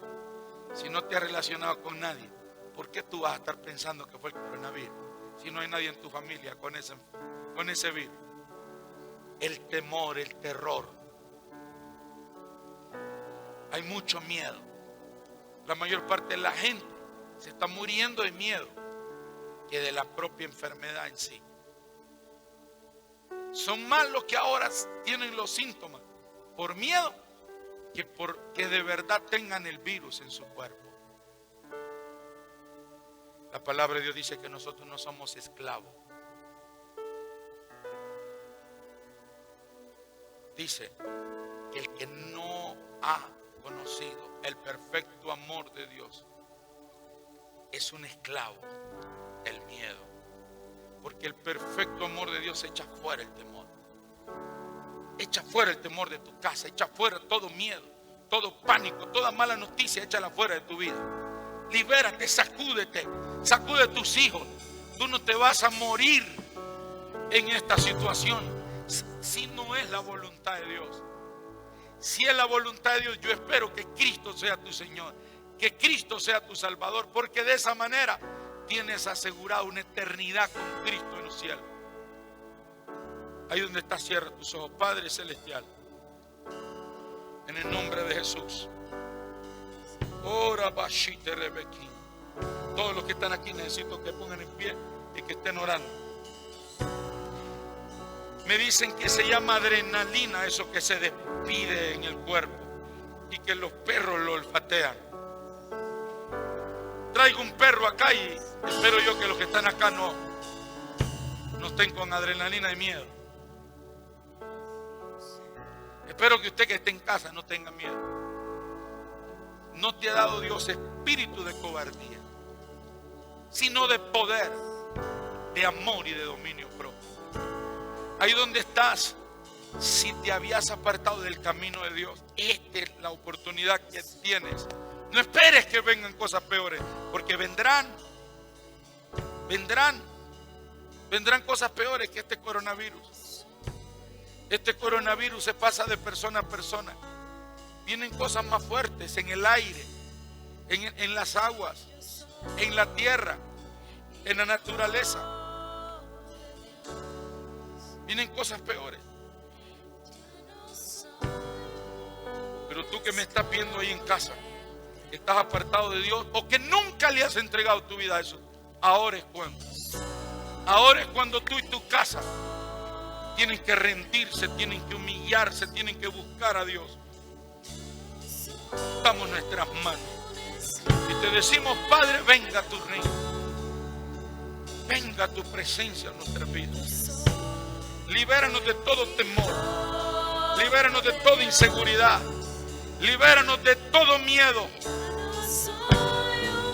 si no te has relacionado con nadie, ¿por qué tú vas a estar pensando que fue el coronavirus? Si no hay nadie en tu familia con ese virus. El temor, el terror. Hay mucho miedo. La mayor parte de la gente se está muriendo de miedo que de la propia enfermedad en sí. Son más los que ahora tienen los síntomas por miedo que porque de verdad tengan el virus en su cuerpo. La palabra de Dios dice que nosotros no somos esclavos. Dice que el que no ha conocido el perfecto amor de Dios es un esclavo del miedo. Porque el perfecto amor de Dios echa fuera el temor. Echa fuera el temor de tu casa, echa fuera todo miedo, todo pánico, toda mala noticia, échala fuera de tu vida. Libérate, sacúdete, sacude tus hijos. Tú no te vas a morir en esta situación si no es la voluntad de Dios. Si es la voluntad de Dios, yo espero que Cristo sea tu Señor, que Cristo sea tu Salvador, porque de esa manera tienes asegurado una eternidad con Cristo en los cielos. Ahí donde estás, cierra tus ojos. Padre Celestial, en el nombre de Jesús. Ora bashite rebequín. Todos los que están aquí necesito que pongan en pie y que estén orando. Me dicen que se llama adrenalina, eso que se despide en el cuerpo y que los perros lo olfatean. Traigo un perro acá y espero yo que los que están acá no estén con adrenalina de miedo. Espero que usted que esté en casa no tenga miedo. No te ha dado Dios espíritu de cobardía, sino de poder, de amor y de dominio propio. Ahí donde estás, si te habías apartado del camino de Dios, esta es la oportunidad que tienes. No esperes que vengan cosas peores, porque vendrán cosas peores que este coronavirus. Este coronavirus se pasa de persona a persona. Vienen cosas más fuertes en el aire, en las aguas, en la tierra, en la naturaleza. Vienen cosas peores. Pero tú que me estás viendo ahí en casa, que estás apartado de Dios o que nunca le has entregado tu vida a eso, ahora es cuando. Ahora es cuando tú y tu casa tienen que rendirse, tienen que humillarse, tienen que buscar a Dios. Damos nuestras manos y te decimos, Padre, venga tu reino, venga tu presencia en nuestras vidas. Libéranos de todo temor, libéranos de toda inseguridad, libéranos de todo miedo.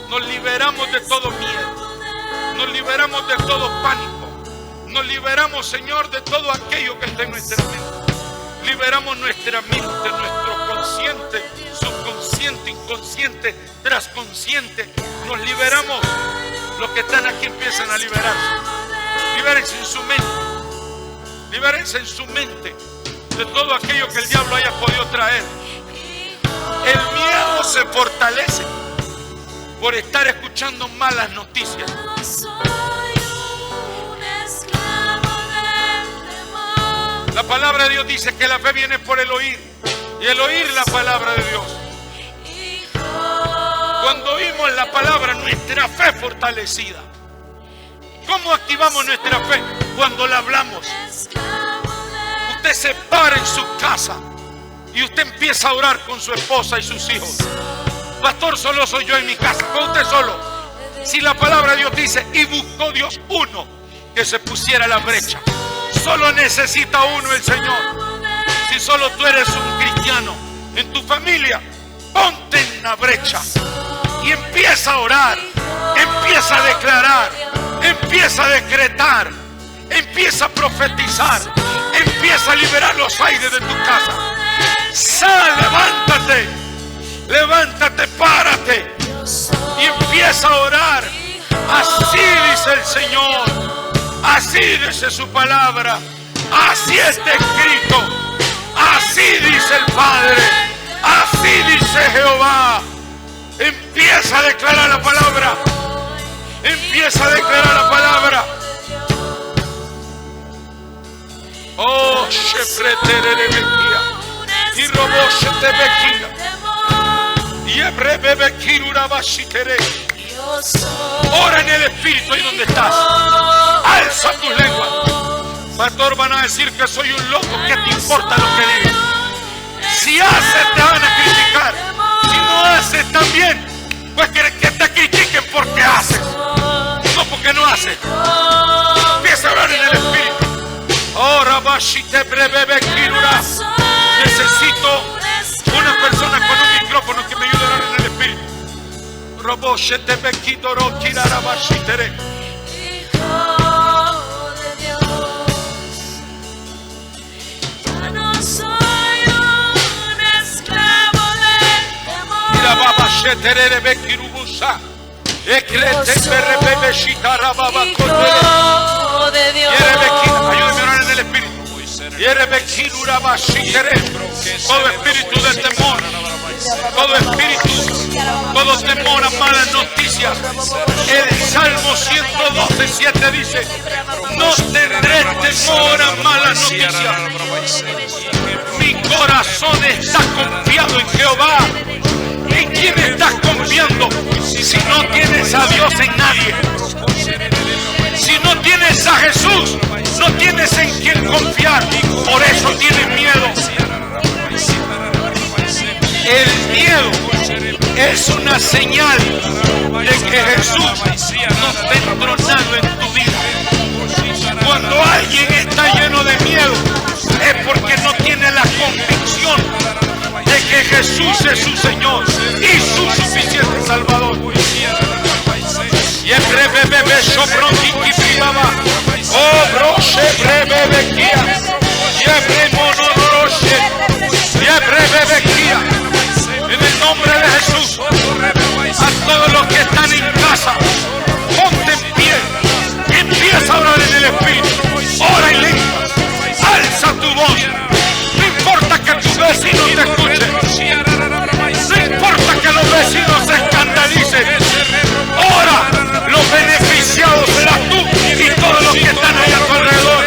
Nos liberamos de todo miedo, nos liberamos de todo pánico, nos liberamos, Señor, de todo aquello que está en nuestra mente. Liberamos nuestra mente, nuestro consciente, subconsciente, inconsciente, transconsciente. Nos liberamos. Los que están aquí empiezan a liberarse. Libérense en su mente. Libérense en su mente de todo aquello que el diablo haya podido traer. El miedo se fortalece por estar escuchando malas noticias. La palabra de Dios dice que la fe viene por el oír y el oír la palabra de Dios. Cuando oímos la palabra, nuestra fe es fortalecida. ¿Cómo activamos nuestra fe? Cuando la hablamos. Usted se para en su casa y usted empieza a orar con su esposa y sus hijos. Pastor, solo soy yo en mi casa, con usted solo. Si la palabra de Dios dice, y buscó Dios uno que se pusiera la brecha. Solo necesita uno el Señor. Si solo tú eres un cristiano en tu familia, ponte en la brecha y empieza a orar, empieza a declarar, empieza a decretar, empieza a profetizar, empieza a liberar los aires de tu casa. Sal, levántate, párate y empieza a orar, Así dice el Señor. Así dice su palabra. Así está escrito. Así dice el Padre. Así dice Jehová. Empieza a declarar la palabra. Empieza a declarar la palabra. Oh, Shefreterebekia. Y robó Shetebekia. Y Ebrebebekia Urabashitere. Ora en el Espíritu ahí donde estás. Alza tus lenguas. Pastor, van a decir que soy un loco. ¿Qué te importa lo que digo? Si haces te van a criticar. Si no haces también, pues que te critiquen porque haces, no porque no haces. Empieza a hablar en el Espíritu. Oh, Rabashite Brebebe Kirura. Necesito una persona con un micrófono que me ayude a hablar en el Espíritu. Roboshete Bekidoro Kirarabashitere. Baba sheterere bekirubusa. Eklete berebebe shitarababa kotere. Ayúdame a orar en el Espíritu. Todo espíritu de temor, todo espíritu, todo temor a malas noticias. El Salmo 112:7 dice: no tendré temor a malas noticias. Mi corazón está confiado en Jehová. ¿En quién estás confiando? Si no tienes a Dios en nadie. Si no tienes a Jesús, no tienes en quién confiar. Por eso tienes miedo. El miedo es una señal de que Jesús no está entronado en tu vida. Cuando alguien está lleno de miedo, es porque no tiene la convicción de que Jesús es su Señor y su suficiente Salvador. Y el bebé sobrondiki privaba. Oh, broche bebé kia. Y el mono broche. Y el bebé kia. En el nombre de Jesús, a todos los que están en casa, ponte en pie. Empieza a orar en el Espíritu. Ora en lengua. Alza tu voz. No importa que tu vecino te escuche. No importa que los vecinos se escandalicen. Ora, los beneficiados serás tú y todos los que están ahí a tu alrededor.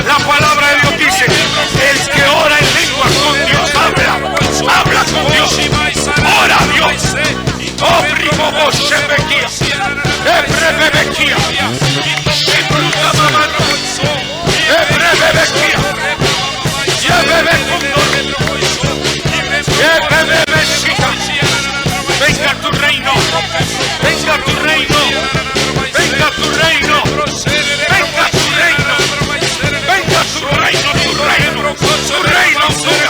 La palabra de Dios dice: el que ora en lengua con Dios habla con Dios. Ora a Dios. Oh, primo vos, Shebekia. Ebrebebekia. Shibruta mamano. Ebrebebekia. Venga tu reino, venga tu reino, venga tu reino, venga tu reino, venga tu reino, tu reino, tu reino dura,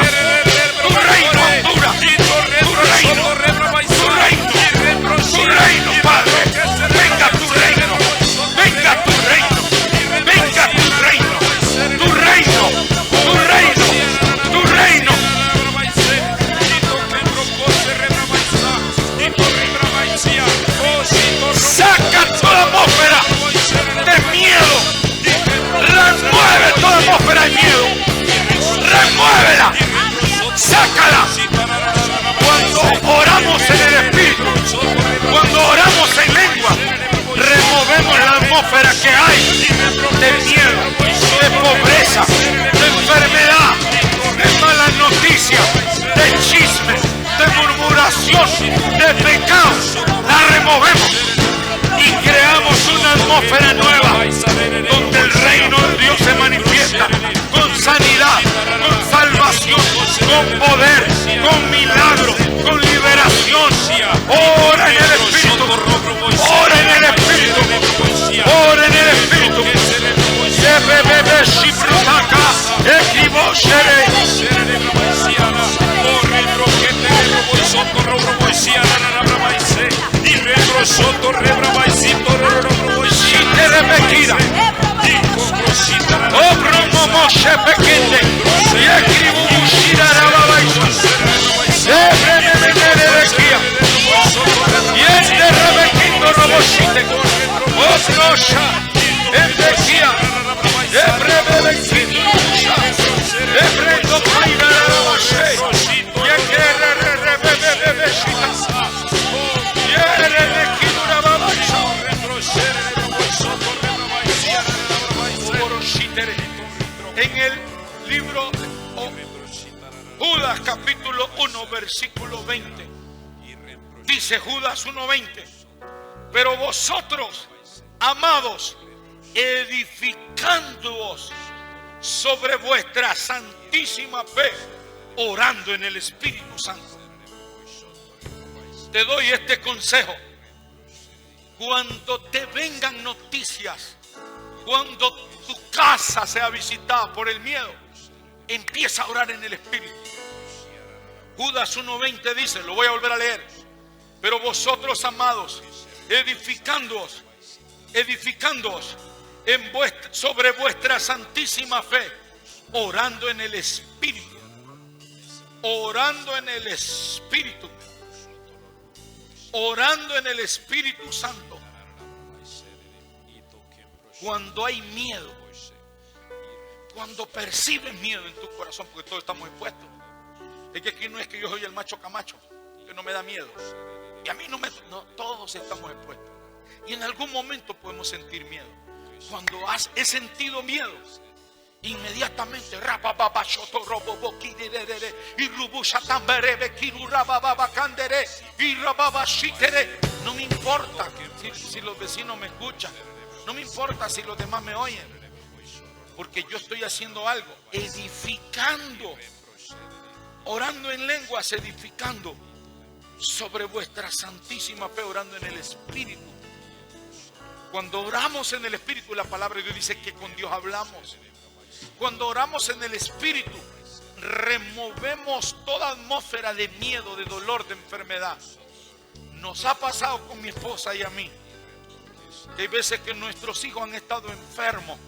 tu reino dura, tu reino, Padre, venga tu reino, venga tu reino, venga tu reino, tu reino, tu reino, tu reino. Saca toda atmósfera de miedo. Remueve toda atmósfera de miedo. Remuévela. Sácala. Cuando oramos en el Espíritu, cuando oramos en lengua, removemos la atmósfera que hay de miedo, de pobreza, de enfermedad, de malas noticias, de chisme, de murmuración, de pecado. La removemos y creamos una atmósfera nueva donde el reino de Dios se manifiesta con sanidad, con salvación, con poder, con milagro, con liberación. Ora en el Espíritu, ora en el Espíritu, ora en el Espíritu. Y este rebequito robo En el libro Judas capítulo 1 versículo 20 dice Judas 1:20: pero vosotros, amados, edificándoos sobre vuestra santísima fe, orando en el Espíritu Santo. Te doy este consejo: cuando te vengan noticias, cuando tu casa sea visitada por el miedo, empieza a orar en el Espíritu. Judas 1:20 dice, lo voy a volver a leer: pero vosotros, amados, edificándoos sobre vuestra santísima fe, orando en el Espíritu, orando en el Espíritu, orando en el Espíritu Santo. Cuando hay miedo, cuando percibes miedo en tu corazón, porque todos estamos expuestos. Es que aquí no es que yo soy el macho camacho, que no me da miedo. Y a mí no, todos estamos expuestos. Y en algún momento podemos sentir miedo. Cuando he sentido miedo, inmediatamente no me importa si los vecinos me escuchan, no me importa si los demás me oyen, porque yo estoy haciendo algo, edificando, orando en lenguas, edificando sobre vuestra santísima fe, orando en el Espíritu. Cuando oramos en el Espíritu, la palabra de Dios dice que con Dios hablamos. Cuando oramos en el Espíritu, removemos toda atmósfera de miedo, de dolor, de enfermedad. Nos ha pasado con mi esposa y a mí, que hay veces que nuestros hijos han estado enfermos,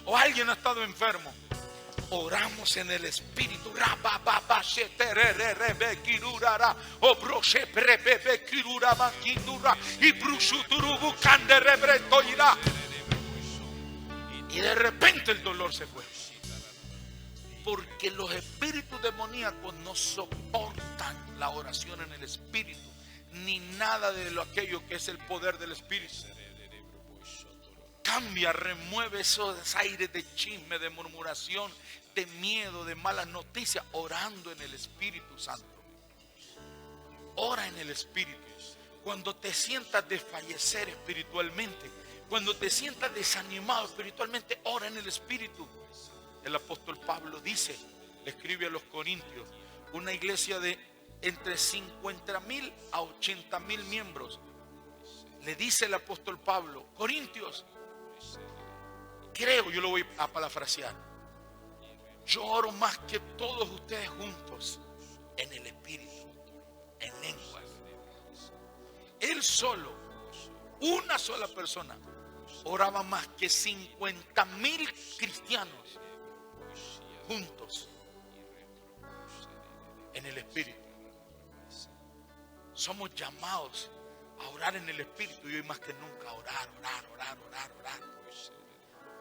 o alguien ha estado enfermo. Oramos en el Espíritu. Y de repente el dolor se fue. Porque los espíritus demoníacos no soportan la oración en el Espíritu, ni nada de lo aquello que es el poder del Espíritu. Cambia, remueve esos aires de chisme, de murmuración, de miedo, de malas noticias, orando en el Espíritu Santo. Ora en el Espíritu. Cuando te sientas desfallecer espiritualmente, cuando te sientas desanimado espiritualmente, ora en el Espíritu. El apóstol Pablo dice, le escribe a los Corintios, una iglesia de entre 50,000 a 80,000 miembros. Le dice el apóstol Pablo: Corintios, creo, yo lo voy a parafrasear, yo oro más que todos ustedes juntos en el Espíritu, en lenguas. Él solo, una sola persona, oraba más que 50,000 cristianos juntos en el Espíritu. Somos llamados a orar en el Espíritu, y hoy más que nunca orar.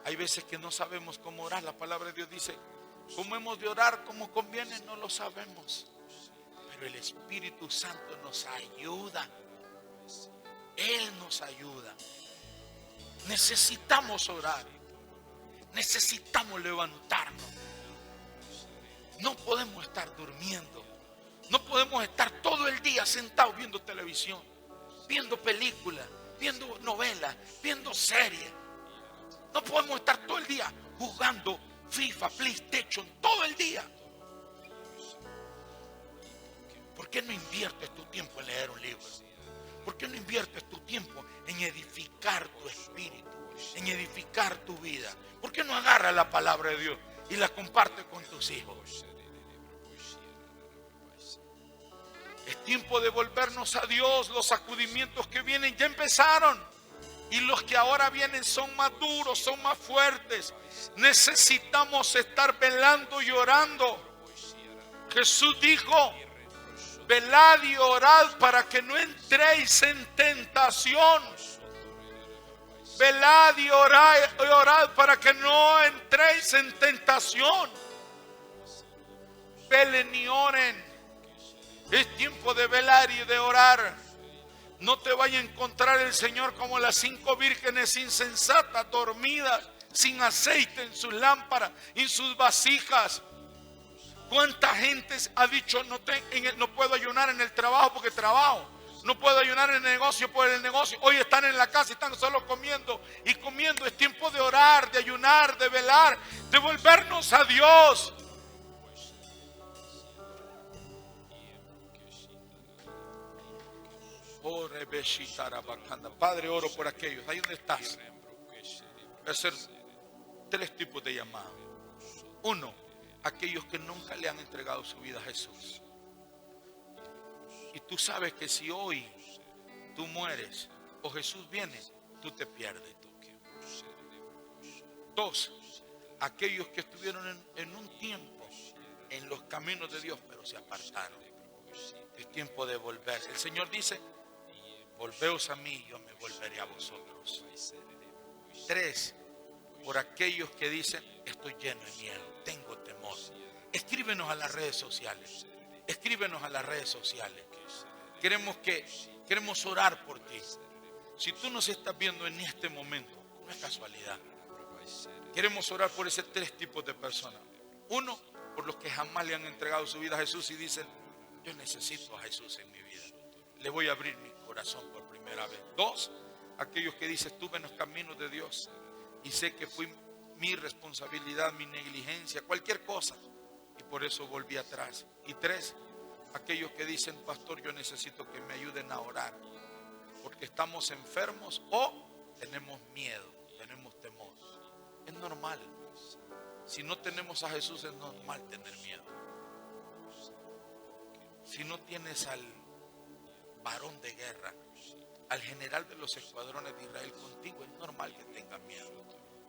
Hay veces que no sabemos cómo orar. La palabra de Dios dice, cómo hemos de orar, como conviene, no lo sabemos, pero el Espíritu Santo nos ayuda. Él nos ayuda. Necesitamos orar, necesitamos levantarnos. No podemos estar durmiendo, no podemos estar todo el día sentados viendo televisión, viendo películas, viendo novelas, viendo series. No podemos estar todo el día jugando FIFA, PlayStation, todo el día. ¿Por qué no inviertes tu tiempo en leer un libro? ¿Por qué no inviertes tu tiempo en edificar tu espíritu, en edificar tu vida? ¿Por qué no agarras la palabra de Dios y la compartes con tus hijos? Es tiempo de volvernos a Dios. Los sacudimientos que vienen ya empezaron, y los que ahora vienen son más duros, son más fuertes. Necesitamos estar velando y orando. Jesús dijo: velad y orad para que no entréis en tentación. Velad y orad para que no entréis en tentación. Velen y oren. Es tiempo de velar y de orar. No te vaya a encontrar el Señor como las 5 vírgenes insensatas, dormidas, sin aceite en sus lámparas, en sus vasijas. ¿Cuánta gente ha dicho no puedo ayunar en el trabajo porque trabajo? No puedo ayunar en el negocio por el negocio. Hoy están en la casa y están solo comiendo y comiendo. Es tiempo de orar, de ayunar, de velar, de volvernos a Dios. Padre, oro por aquellos. Ahí donde estás. Voy a hacer 3 tipos de llamadas. 1, aquellos que nunca le han entregado su vida a Jesús. Y tú sabes que si hoy tú mueres o Jesús viene, tú te pierdes. 2, aquellos que estuvieron en un tiempo en los caminos de Dios, pero se apartaron. Es tiempo de volver. El Señor dice: volveos a mí, yo me volveré a vosotros. 3, por aquellos que dicen: estoy lleno de miedo, tengo temor. Escríbenos a las redes sociales. Escríbenos a las redes sociales. Queremos orar por ti. Si tú nos estás viendo en este momento, no es casualidad. Queremos orar por ese 3 tipos de personas. 1, por los que jamás le han entregado su vida a Jesús y dicen: yo necesito a Jesús en mi vida. Le voy a abrir mi corazón por primera vez. 2, aquellos que dicen: estuve en los caminos de Dios y sé que fue mi responsabilidad, mi negligencia, cualquier cosa, y por eso volví atrás. Y 3, aquellos que dicen: pastor, yo necesito que me ayuden a orar porque estamos enfermos o tenemos miedo, tenemos temor. Es normal. Si no tenemos a Jesús, es normal tener miedo. Si no tienes al varón de guerra, al general de los escuadrones de Israel contigo, es normal que tengas miedo.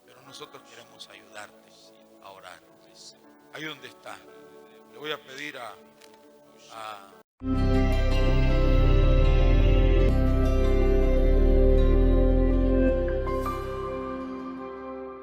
Pero nosotros queremos ayudarte a orar. Ahí donde está, le voy a pedir a